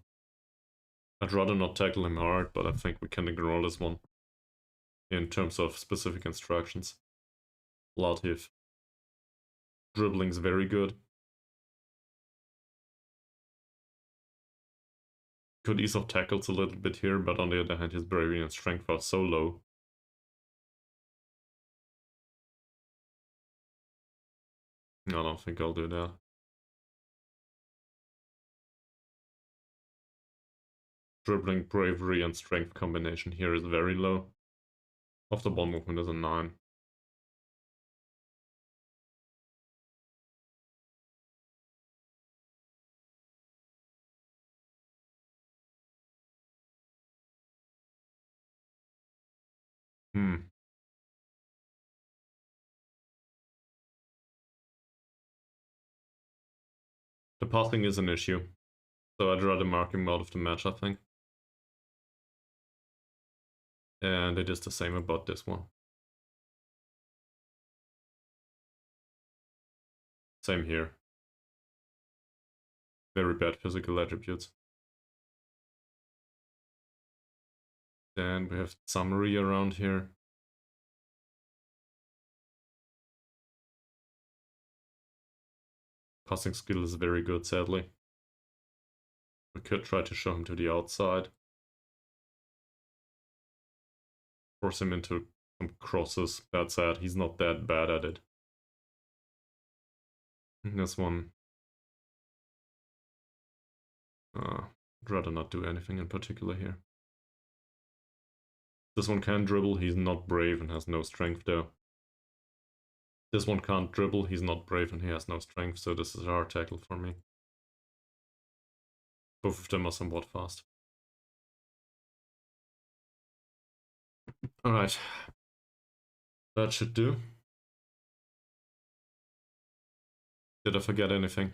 I'd rather not tackle him hard, but I think we can ignore this one in terms of specific instructions. Latif. Dribbling's very good. Could ease off tackles a little bit here, but on the other hand, his bravery and strength are so low. I don't think I'll do that. Dribbling, bravery, and strength combination here is very low. Off the ball movement is a 9. The passing is an issue, so I'd rather mark him out of the match, I think. And it is the same about this one. Same here. Very bad physical attributes. Then we have summary around here. Passing skill is very good, sadly. We could try to show him to the outside. Force him into some crosses. That's sad. He's not that bad at it. This one. I'd rather not do anything in particular here. This one can dribble. He's not brave and has no strength though. This one can't dribble. He's not brave and he has no strength. So this is a hard tackle for me. Both of them are somewhat fast. Alright. That should do. Did I forget anything?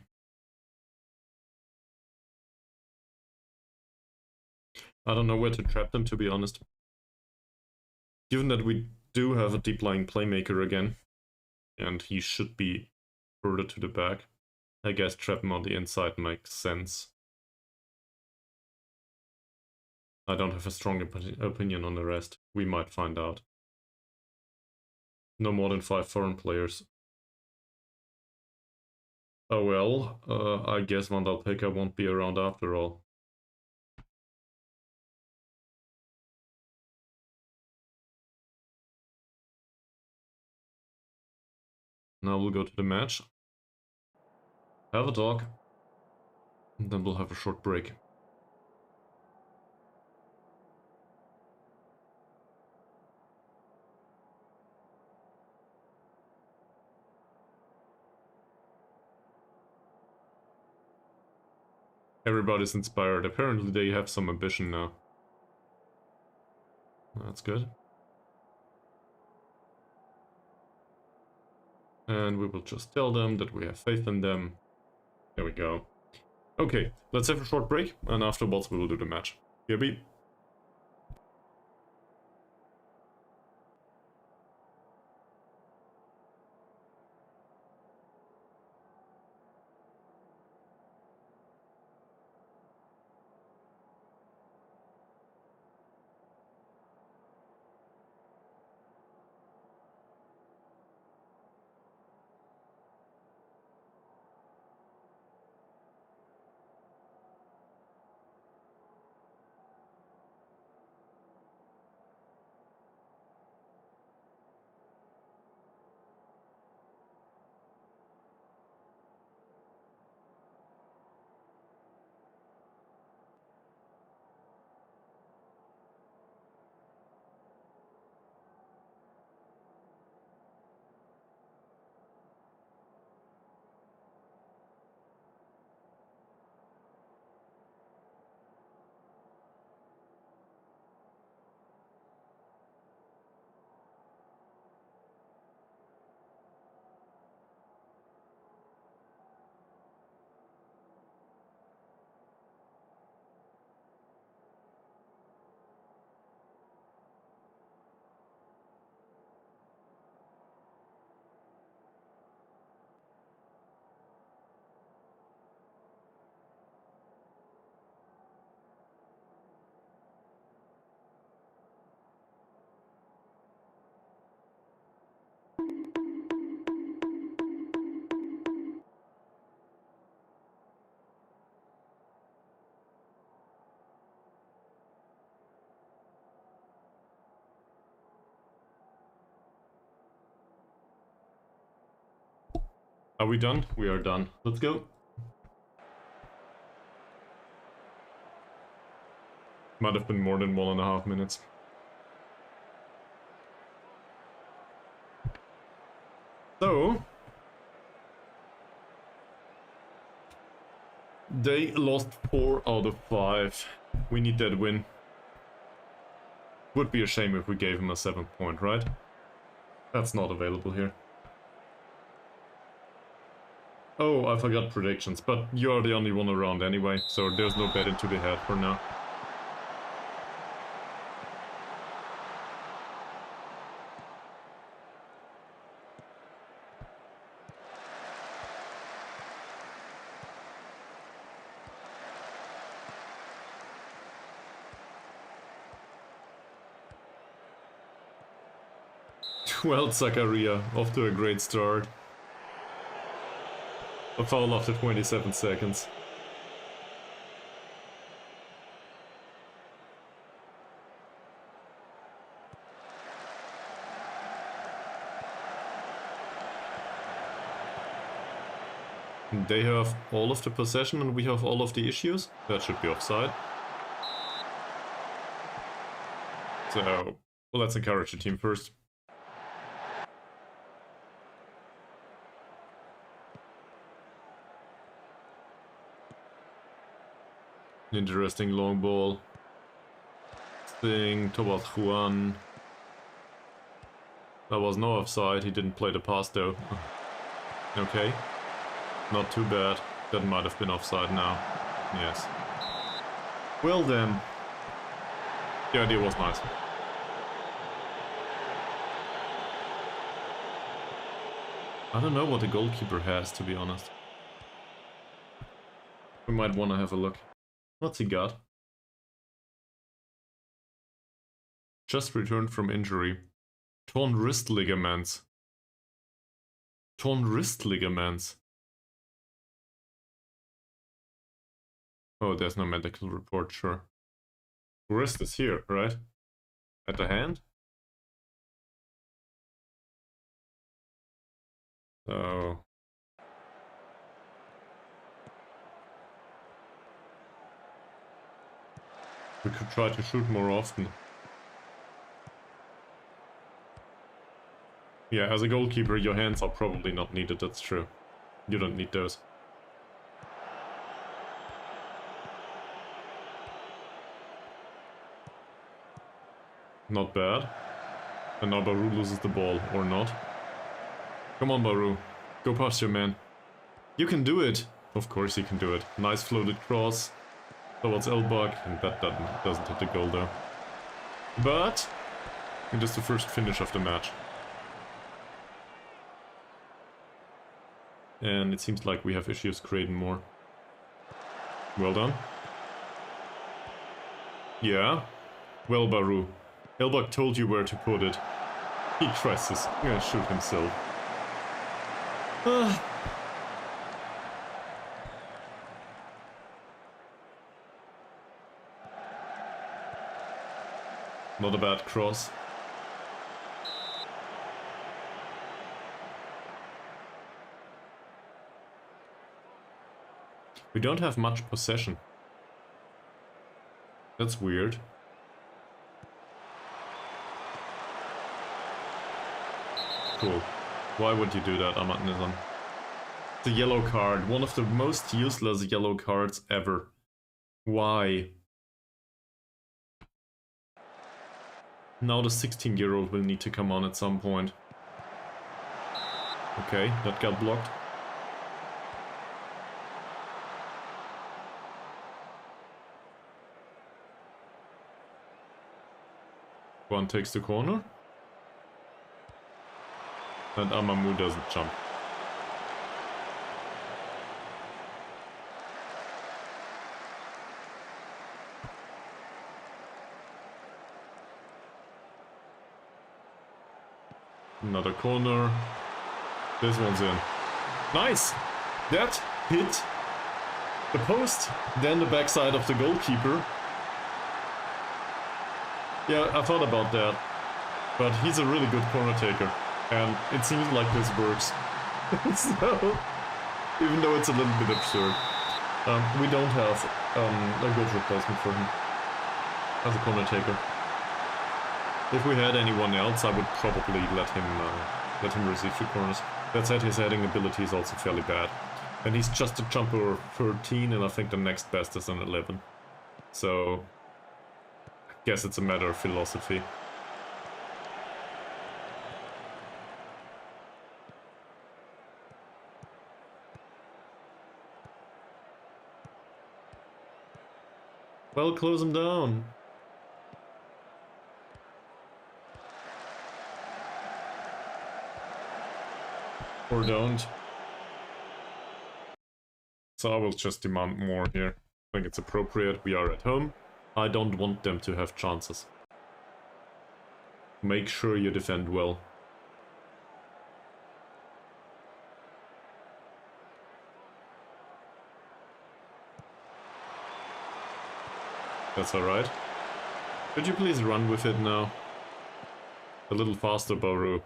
I don't know where to trap them, to be honest. Given that we do have a deep-lying playmaker again, and he should be further to the back, I guess trap him on the inside makes sense. I don't have a strong opinion on the rest. We might find out. No more than 5 foreign players. Oh well, I guess Vandalpeka won't be around after all. Now we'll go to the match. Have a talk. And then we'll have a short break. Everybody's inspired. Apparently they have some ambition now. That's good. And we will just tell them that we have faith in them. There we go. Okay, let's have a short break, and afterwards we will do the match. Here be. Are we done? We are done. Let's go. Might have been more than 1.5 minutes. So, they lost 4 out of 5. We need that win. Would be a shame if we gave him a 7th point, right? That's not available here. Oh, I forgot predictions, but you're the only one around anyway, so there's no bet into the head for now. Well, Zakaria, off to a great start. A foul after 27 seconds. They have all of the possession and we have all of the issues. That should be offside. So, well, let's encourage the team first. Interesting long ball. Thing towards Juan. That was no offside, he didn't play the pass though. Okay. Not too bad. That might have been offside now. Yes. Well then. The idea was nice. I don't know what the goalkeeper has, to be honest. We might want to have a look. What's he got? Just returned from injury. Torn wrist ligaments. Torn wrist ligaments. Oh, there's no medical report, sure. Wrist is here, right? At the hand? So... we could try to shoot more often. Yeah, as a goalkeeper, your hands are probably not needed, that's true. You don't need those. Not bad. And now Baru loses the ball, or not. Come on, Baru. Go past your man. You can do it! Of course you can do it. Nice floated cross towards Elbug, and that doesn't hit the goal though. But it is the first finish of the match. And it seems like we have issues creating more. Well done. Yeah. Well, Baru. Elbug told you where to put it. He tries to shoot himself. Not a bad cross. We don't have much possession. That's weird. Cool. Why would you do that, Amatnizam? The yellow card. One of the most useless yellow cards ever. Why? Now the 16-year-old will need to come on at some point. Okay, that got blocked. One takes the corner. And Amamou doesn't jump. Another corner. This one's in. Nice! That hit the post, then the backside of the goalkeeper. Yeah, I thought about that. But he's a really good corner taker. And it seems like this works. So, even though it's a little bit absurd, we don't have a good replacement for him as a corner taker. If we had anyone else, I would probably let him receive the corners. That said, his heading ability is also fairly bad. And he's just a jumper 13, and I think the next best is an 11. So, I guess it's a matter of philosophy. Well, close him down. Or don't. So I will just demand more here. I think it's appropriate. We are at home. I don't want them to have chances. Make sure you defend well. That's alright. Could you please run with it now? A little faster, Baru.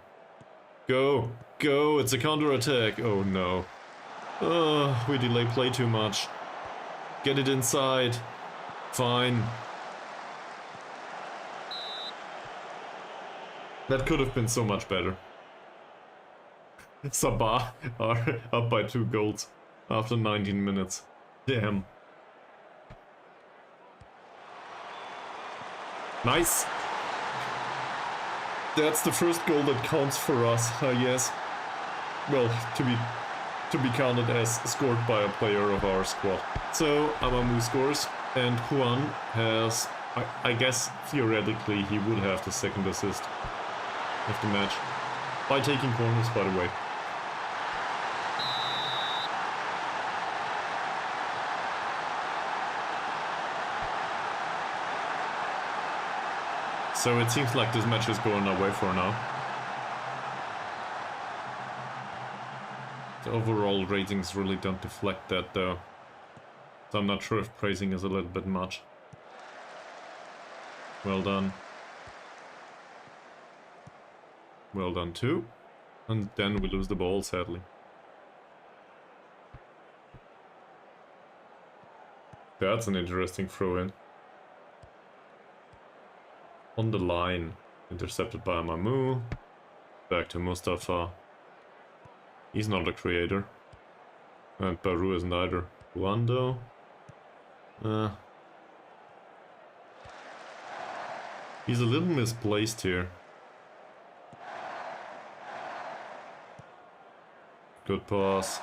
Go! Go! It's a counter-attack! Oh no. We delay play too much. Get it inside. Fine. That could have been so much better. Sabah are up by 2 goals after 19 minutes. Damn. Nice! That's the first goal that counts for us, I guess. Well, to be counted as scored by a player of our squad. So, Amamou scores, and Juan has, I guess, theoretically, he would have the second assist of the match. By taking corners, by the way. So it seems like this match is going our way for now. The overall ratings really don't deflect that though. So I'm not sure if praising is a little bit much. Well done. Well done too. And then we lose the ball, sadly. That's an interesting throw-in. On the line, intercepted by Amamou. Back to Mustafa. He's not a creator. And Baru isn't either. Wando. He's a little misplaced here. Good pass.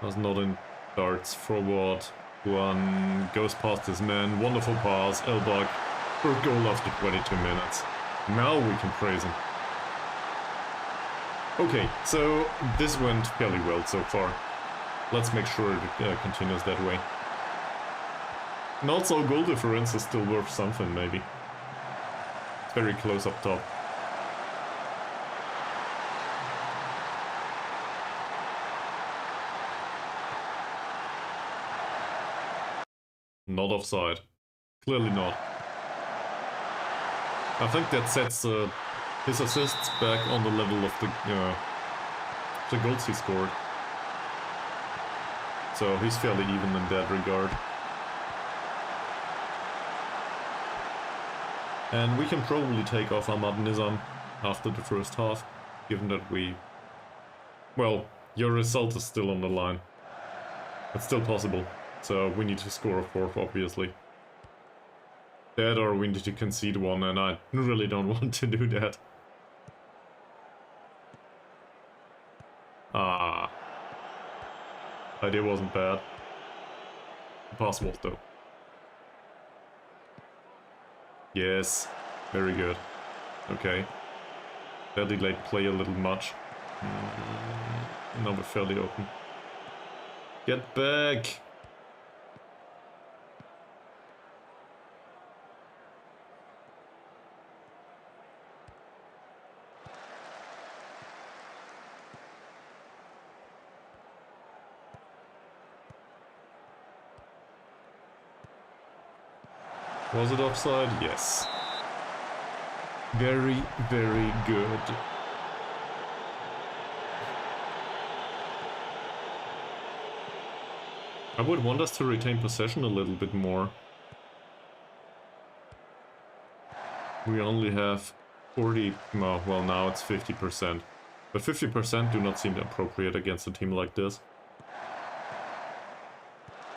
Was not in darts forward. One goes past his man. Wonderful pass. Elbug. First goal after 22 minutes. Now we can praise him. Okay, so this went fairly well so far. Let's make sure it continues that way. And also goal difference is still worth something, maybe. It's very close up top. Not offside. Clearly not. I think that sets his assists back on the level of the goals he scored. So he's fairly even in that regard. And we can probably take off Ahmad Nizam after the first half, given that we... Well, your result is still on the line. It's still possible, so we need to score a fourth, obviously. That or we need to concede one, and I really don't want to do that. Idea wasn't bad. The pass was though. Yes, very good. Okay. That delayed play a little much. Now we're fairly open. Get back! Was it offside? Yes. Very, very good. I would want us to retain possession a little bit more. We only have 40, well now it's 50%. But 50% do not seem appropriate against a team like this.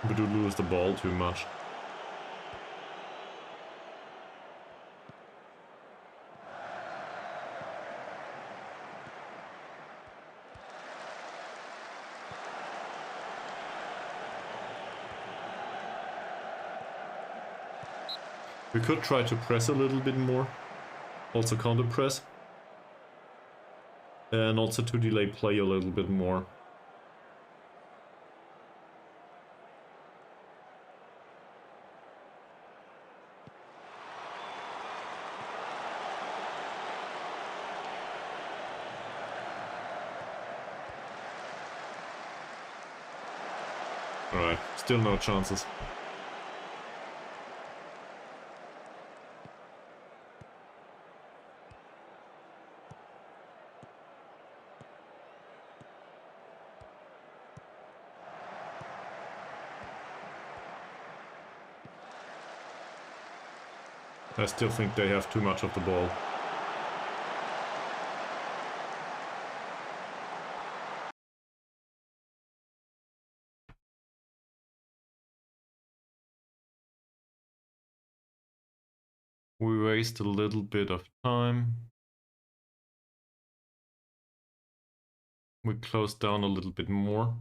We do lose the ball too much. We could try to press a little bit more. Also counter press. And also to delay play a little bit more. Alright, still no chances. I still think they have too much of the ball. We waste a little bit of time. We close down a little bit more.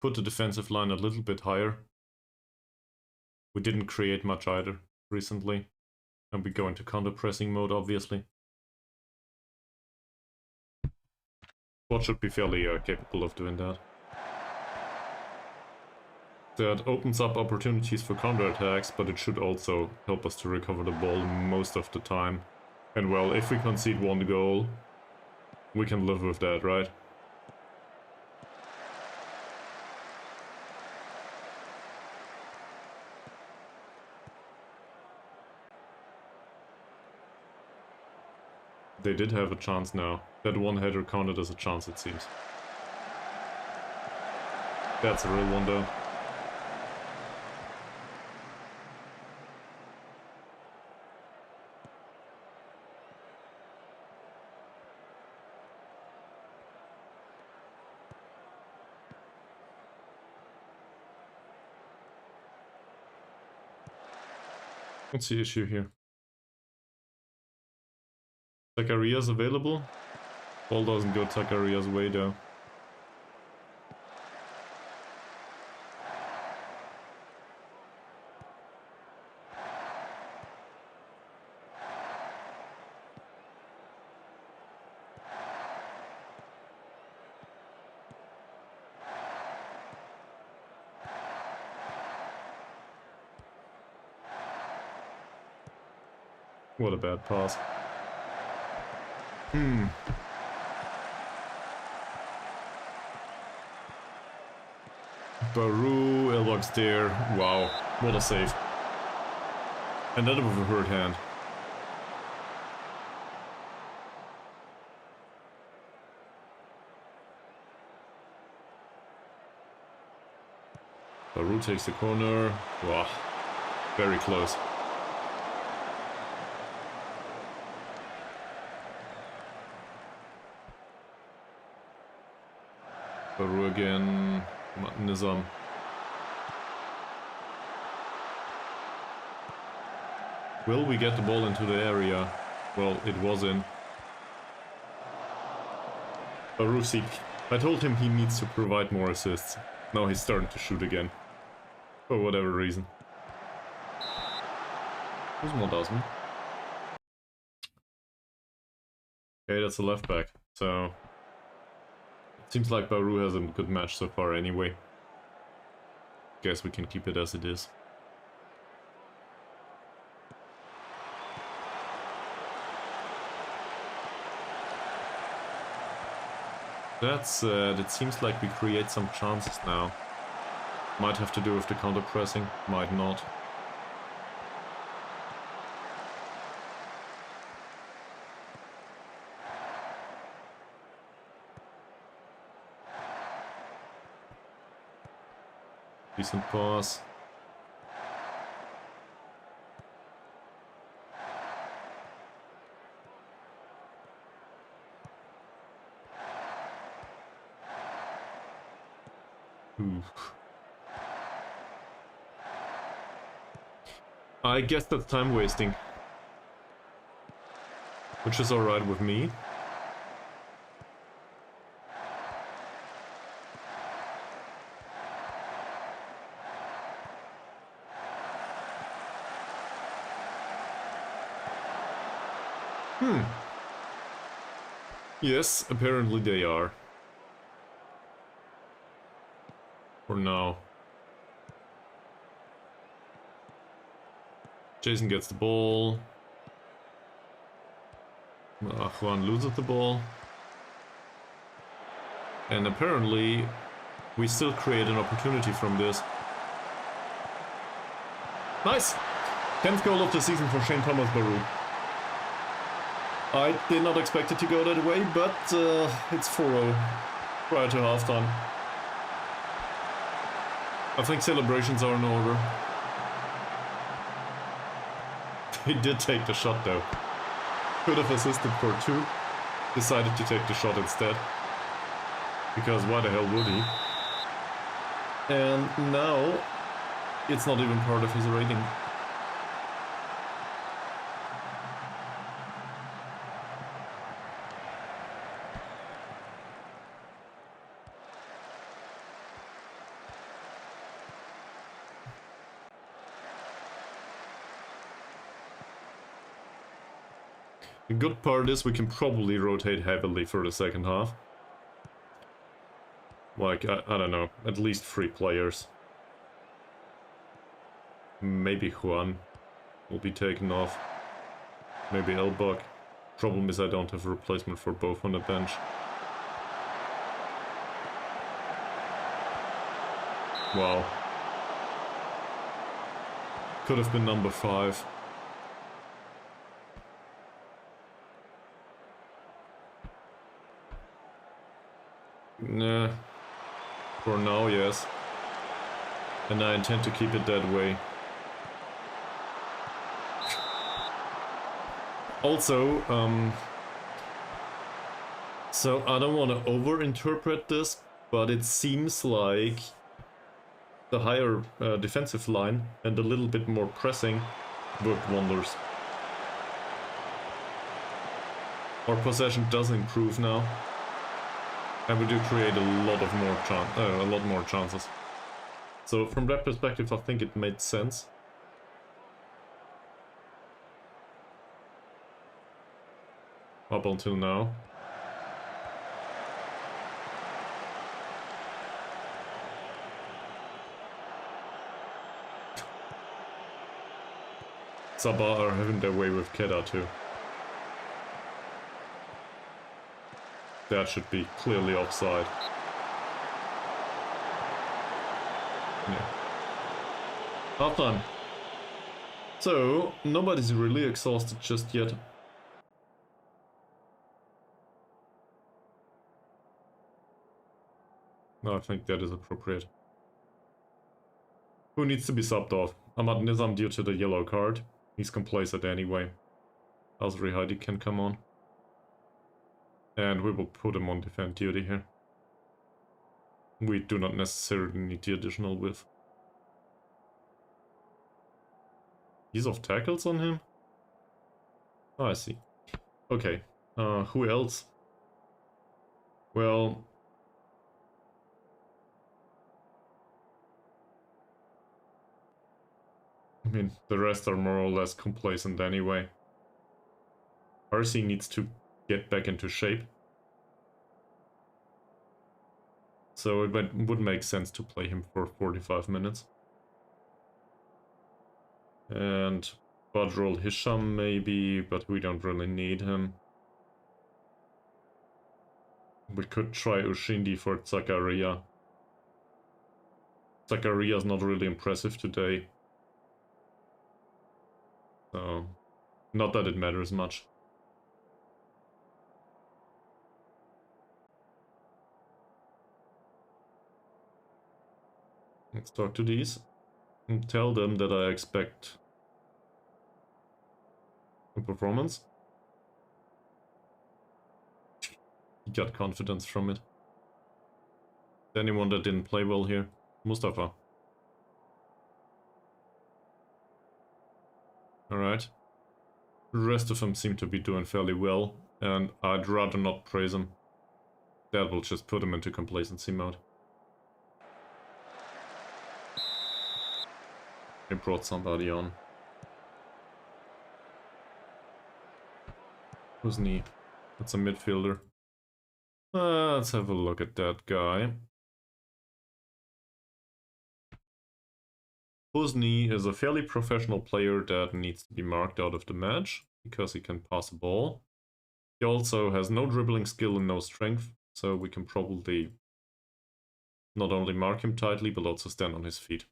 Put the defensive line a little bit higher. We didn't create much either recently. And we go into counter-pressing mode, obviously. What should be fairly capable of doing that. That opens up opportunities for counter-attacks, but it should also help us to recover the ball most of the time. And well, if we concede one goal, we can live with that, right? They did have a chance now. That one header counted as a chance, it seems. That's a real one, though. What's the issue here? Zacharias available? Ball doesn't go Zacharias' way though. What a bad pass. Baru, Elbug's there. Wow, what a save. And that with a hurt hand. Baru takes the corner. Wow, very close. Baru again. Nizam. Will we get the ball into the area? Well, it was in. Barusik. I told him he needs to provide more assists. Now he's starting to shoot again. For whatever reason. Who's more does me? Okay, that's a left back. So seems like Baru has a good match so far anyway. Guess we can keep it as it is. That said, it seems like we create some chances now. Might have to do with the counter pressing, might not. Decent pass. Oof. I guess that's time wasting. Which is alright with me. Yes, apparently they are. For now. Jason gets the ball. Juan loses the ball. And apparently we still create an opportunity from this. Nice! 10th goal of the season for Shane Thomas Baru. I did not expect it to go that way, but it's 4-0 prior to halftime. I think celebrations are in order. He did take the shot though. Could have assisted for 2. Decided to take the shot instead. Because why the hell would he? And now it's not even part of his rating. The good part is we can probably rotate heavily for the second half. Like, I don't know, at least 3 players. Maybe Juan will be taken off. Maybe Elbug. Problem is I don't have a replacement for both on the bench. Wow. Could have been number 5. Nah. For now, yes. And I intend to keep it that way. Also, so I don't want to over-interpret this, but it seems like the higher defensive line and a little bit more pressing worked wonders. Our possession does improve now. And we do create a lot more chances. So from that perspective, I think it made sense. Up until now. Sabah are having their way with Kedah too. That should be clearly offside. Yeah. Halftime. So, nobody's really exhausted just yet. No, I think that is appropriate. Who needs to be subbed off? Ahmad Nizam due to the yellow card. He's complacent anyway. Azri Hadi can come on. And we will put him on defend duty here. We do not necessarily need the additional width. He's off tackles on him? Oh, I see. Okay. Who else? Well... I mean, the rest are more or less complacent anyway. RC needs to get back into shape. So it would make sense to play him for 45 minutes. And Badrul Hisham maybe, but we don't really need him. We could try Ushindi for Zakaria. Zakaria's not really impressive today. So, not that it matters much. Let's talk to these and tell them that I expect a performance. He got confidence from it. Anyone that didn't play well here? Mustafa. Alright. The rest of them seem to be doing fairly well, and I'd rather not praise them. That will just put them into complacency mode. They brought somebody on. Who's knee? That's a midfielder. Let's have a look at that guy. Husni is a fairly professional player that needs to be marked out of the match because he can pass a ball. He also has no dribbling skill and no strength, so we can probably not only mark him tightly but also stand on his feet.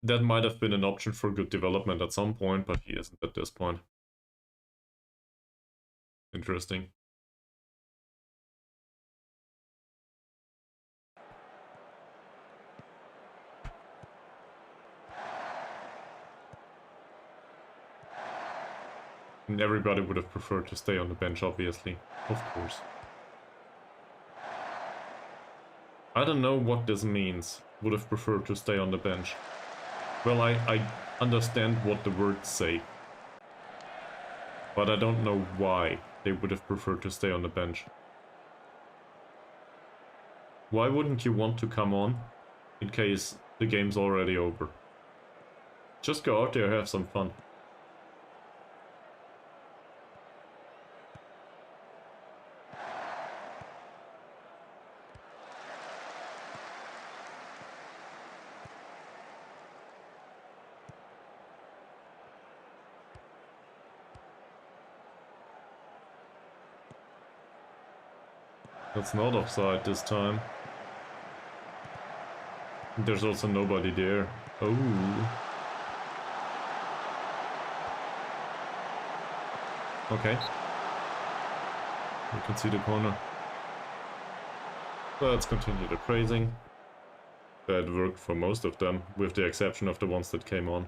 That might have been an option for good development at some point, but he isn't at this point. Interesting. And everybody would have preferred to stay on the bench, obviously. Of course. I don't know what this means. Would have preferred to stay on the bench. Well, I understand what the words say. But I don't know why they would have preferred to stay on the bench. Why wouldn't you want to come on in case the game's already over? Just go out there, have some fun. That's not offside this time. There's also nobody there. Oh. Okay. You can see the corner. Let's continue the praising. That worked for most of them, with the exception of the ones that came on.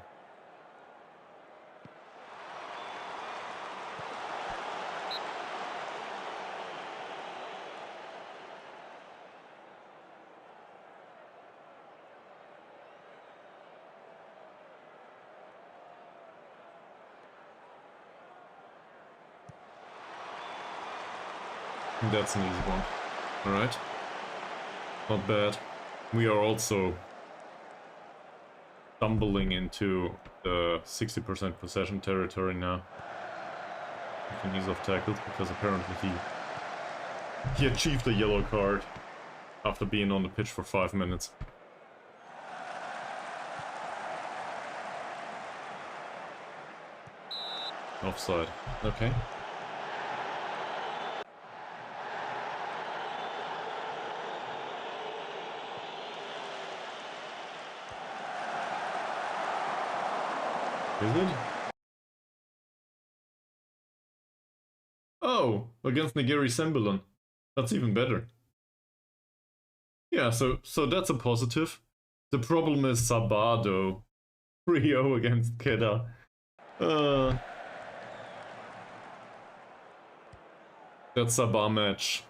That's an easy one. Alright. Not bad. We are also stumbling into the 60% possession territory now. We can ease off tackles because apparently he achieved a yellow card after being on the pitch for 5 minutes. Offside. Okay. Is it? Oh, against Nigeri Sembilan. That's even better. Yeah, so that's a positive. The problem is Sabah though. 3-0 against Kedah. That Sabah match.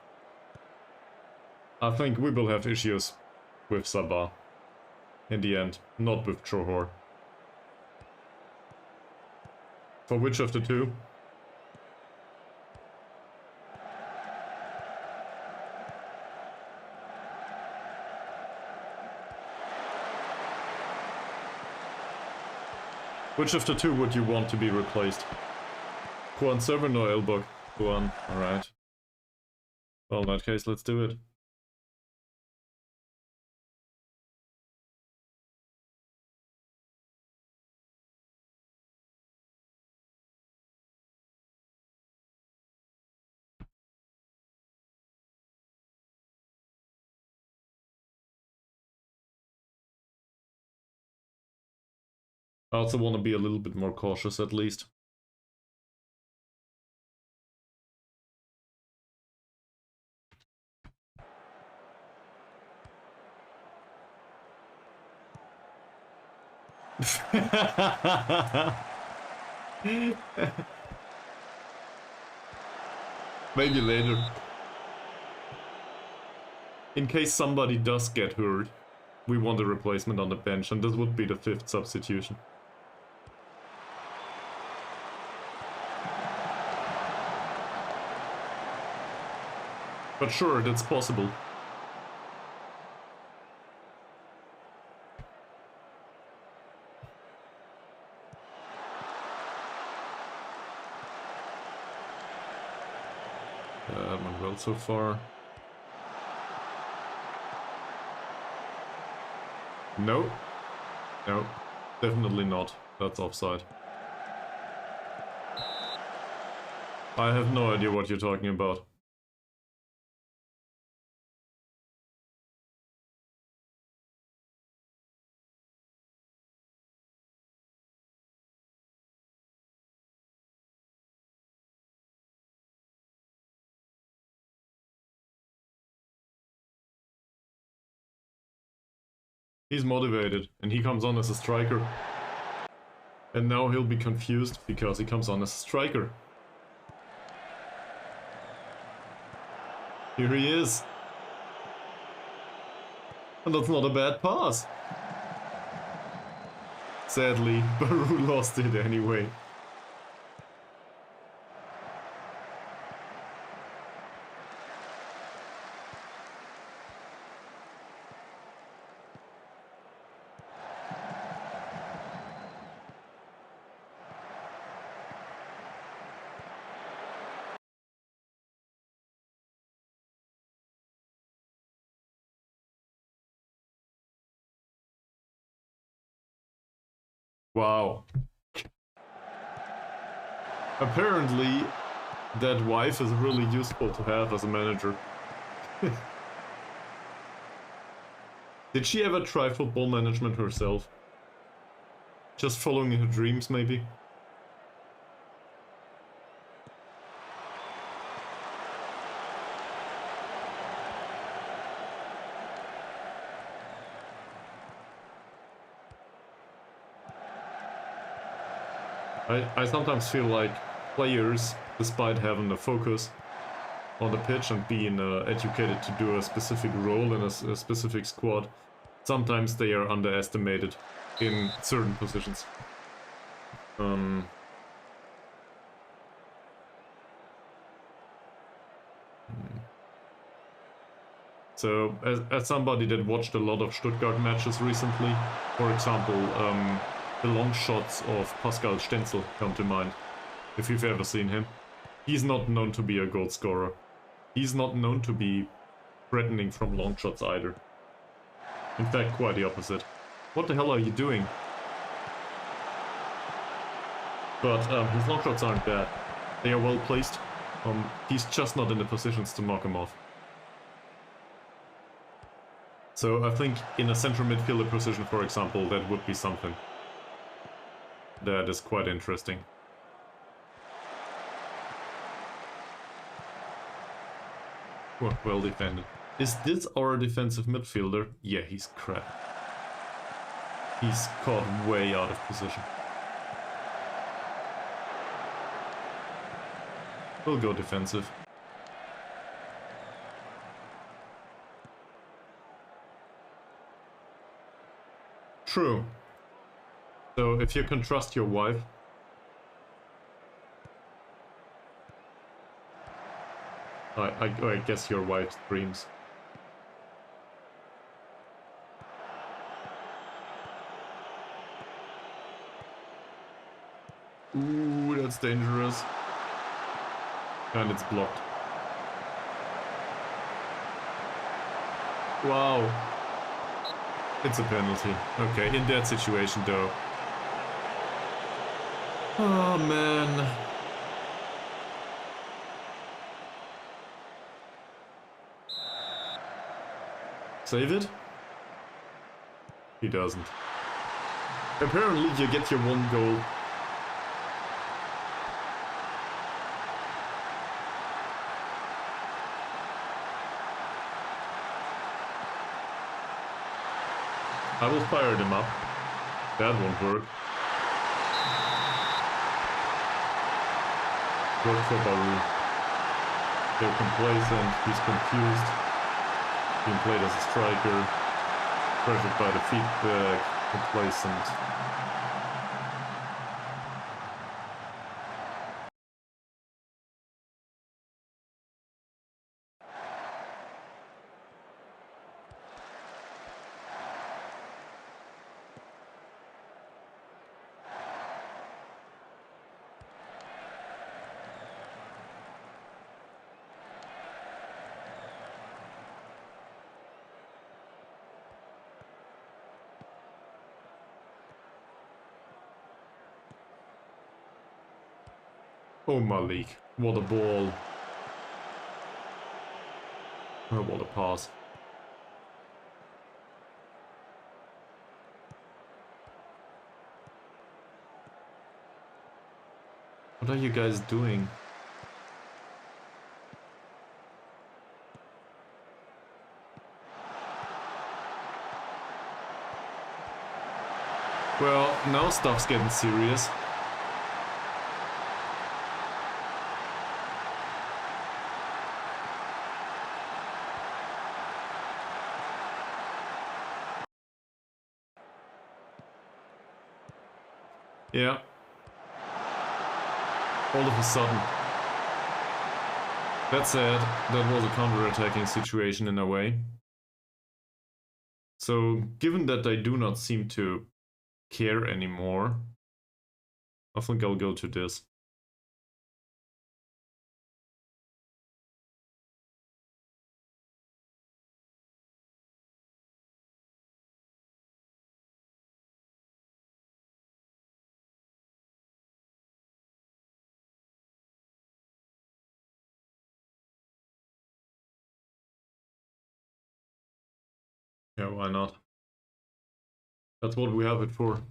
I think we will have issues with Sabah in the end, not with Johor. For which of the two? Which of the two would you want to be replaced? Juan Sérvin or Elbug? Juan, alright. Well, in that case, let's do it. I also want to be a little bit more cautious at least. Maybe later. In case somebody does get hurt, we want a replacement on the bench, and this would be the 5th substitution. But sure, that's possible. Went well so far. No. No. Definitely not. That's offside. I have no idea what you're talking about. He's motivated, and he comes on as a striker. And now he'll be confused because he comes on as a striker. Here he is. And that's not a bad pass. Sadly, Baru lost it anyway. Wow. Apparently, that wife is really useful to have as a manager. Did she ever try football management herself? Just following her dreams, maybe? I sometimes feel like players, despite having the focus on the pitch and being educated to do a specific role in a specific squad, sometimes they are underestimated in certain positions. So, as somebody that watched a lot of Stuttgart matches recently, for example, the long shots of Pascal Stenzel come to mind, if you've ever seen him. He's not known to be a goal scorer. He's not known to be threatening from long shots either. In fact, quite the opposite. What the hell are you doing? But his long shots aren't bad. They are well placed. He's just not in the positions to knock him off. So I think in a central midfielder position, for example, that would be something that is quite interesting. Well defended. Is this our defensive midfielder? Yeah, he's crap. He's caught way out of position. We'll go defensive. True. So if you can trust your wife, I guess your wife's dreams. Ooh, that's dangerous. And it's blocked. Wow. It's a penalty. Okay, in that situation though. Oh man. Save it? He doesn't. Apparently you get your one goal. I will fire them up. That won't work. Work for Baru. They're complacent, he's confused. Being played as a striker. Pressured by the feedback, complacent. Oh, Malik. What a ball. Oh, what a pass. What are you guys doing? Well, now stuff's getting serious. Yeah. All of a sudden. That said, that was a counter-attacking situation in a way. So, given that I do not seem to care anymore, I think I'll go to this. Yeah, why not? That's what we have it for.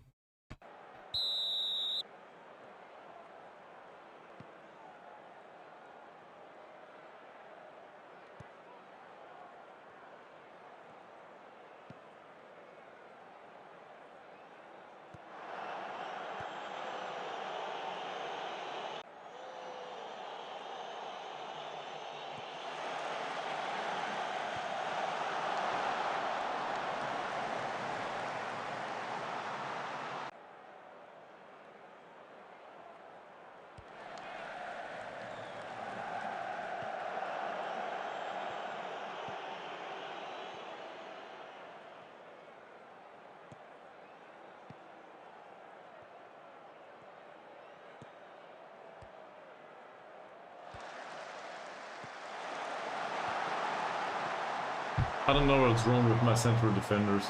I don't know what's wrong with my central defenders.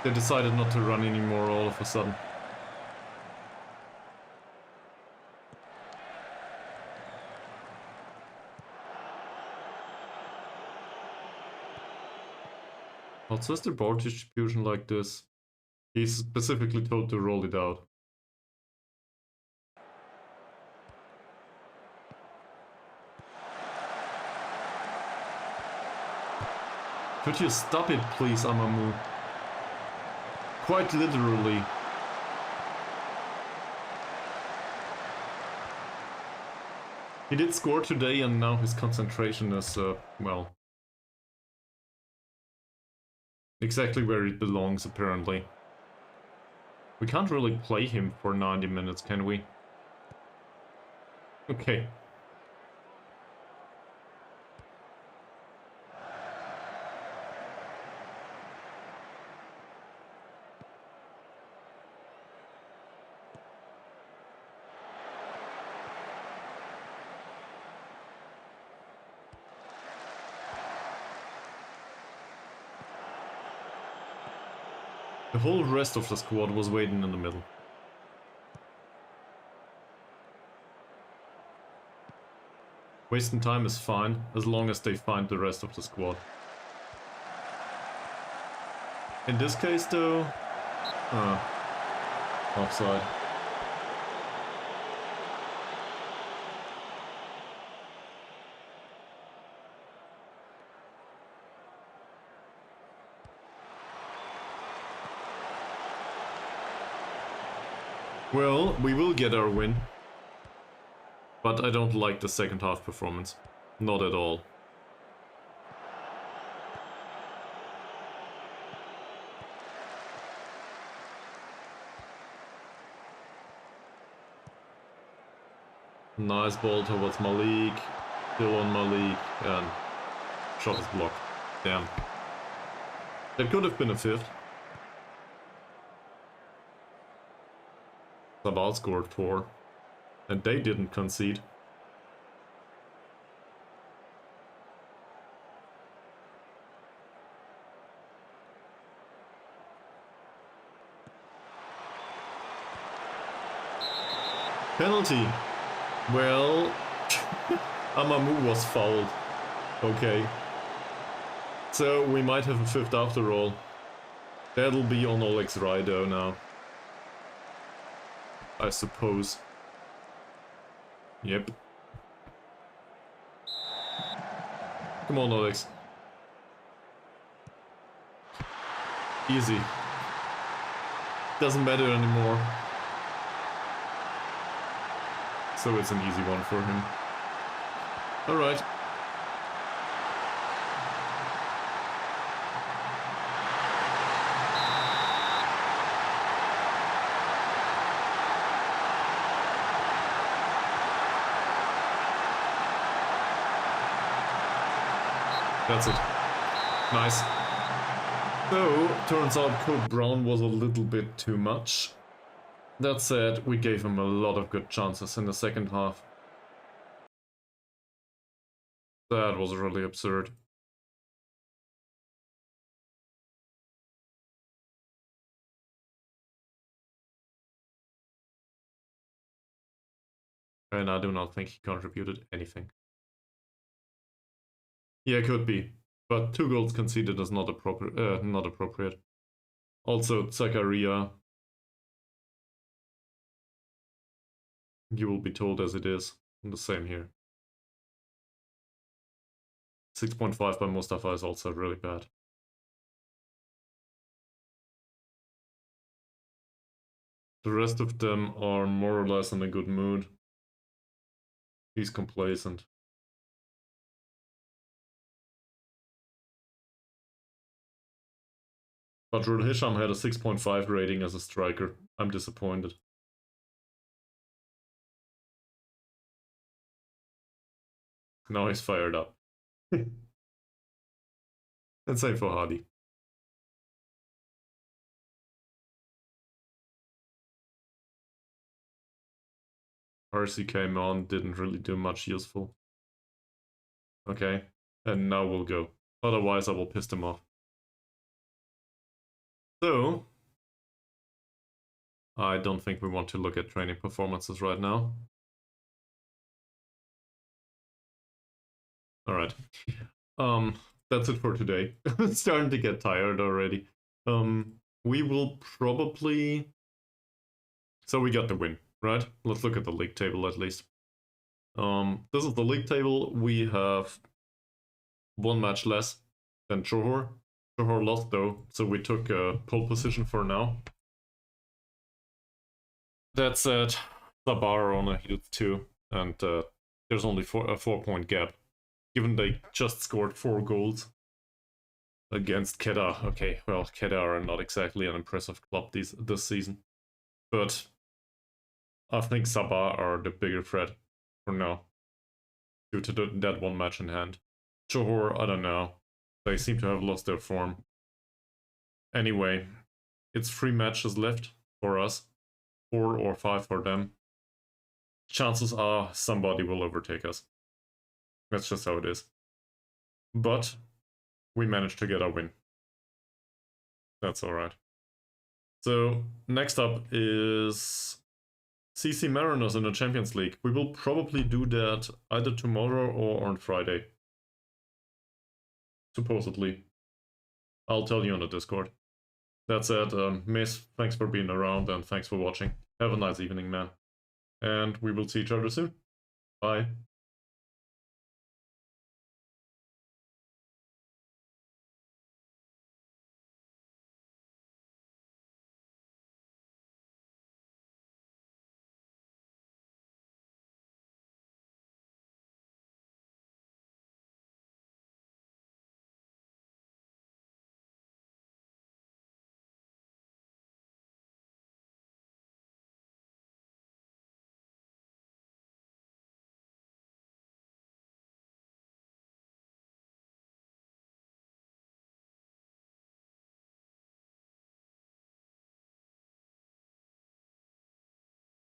They decided not to run anymore all of a sudden. What's the ball distribution like this? He's specifically told to roll it out. Could you stop it, please, Amamou? Quite literally. He did score today, and now his concentration is, well, exactly where it belongs, apparently. We can't really play him for 90 minutes, can we? Okay. The whole rest of the squad was waiting in the middle. Wasting time is fine, as long as they find the rest of the squad. In this case though... offside. Well, we will get our win. But I don't like the second half performance. Not at all. Nice ball towards Malik. Still on Malik. And shot is blocked. Damn. That could have been a fifth. Sabal scored 4. And they didn't concede. Penalty. Well, Amamou was fouled. Okay. So we might have a fifth after all. That'll be on Oleg's Rido now. I suppose. Yep. Come on, Alex. Easy. Doesn't matter anymore. So it's an easy one for him. Alright. That's it. Nice. So, turns out Code Brown was a little bit too much. That said, we gave him a lot of good chances in the second half. That was really absurd. And I do not think he contributed anything. Yeah, could be. But 2 goals conceded is not appropriate. Also, Zakaria. You will be told as it is. The same here. 6.5 by Mustafa is also really bad. The rest of them are more or less in a good mood. He's complacent. But Rul Hisham had a 6.5 rating as a striker. I'm disappointed. Now he's fired up. And same for Hadi. RC came on, didn't really do much useful. Okay, and now we'll go. Otherwise I will piss them off. So, I don't think we want to look at training performances right now. Alright. That's it for today. It's starting to get tired already. We will probably... So we got the win, right? Let's look at the league table at least. This is the league table. We have 1 match less than Johor. Johor lost though, so we took a pole position for now. That said, Sabah are on a huge 2, and there's only a 4-point gap. Given they just scored 4 goals against Kedah. Okay, well, Kedah are not exactly an impressive club this season. But I think Sabah are the bigger threat for now, due to that 1 match in hand. Johor, I don't know. They seem to have lost their form. Anyway, it's 3 matches left for us. 4 or 5 for them. Chances are somebody will overtake us. That's just how it is. But we managed to get our win. That's alright. So, next up is CC Mariners in the Champions League. We will probably do that either tomorrow or on Friday. Supposedly. I'll tell you on the Discord. That's it. Miss, thanks for being around and thanks for watching. Have a nice evening, man. And we will see each other soon. Bye.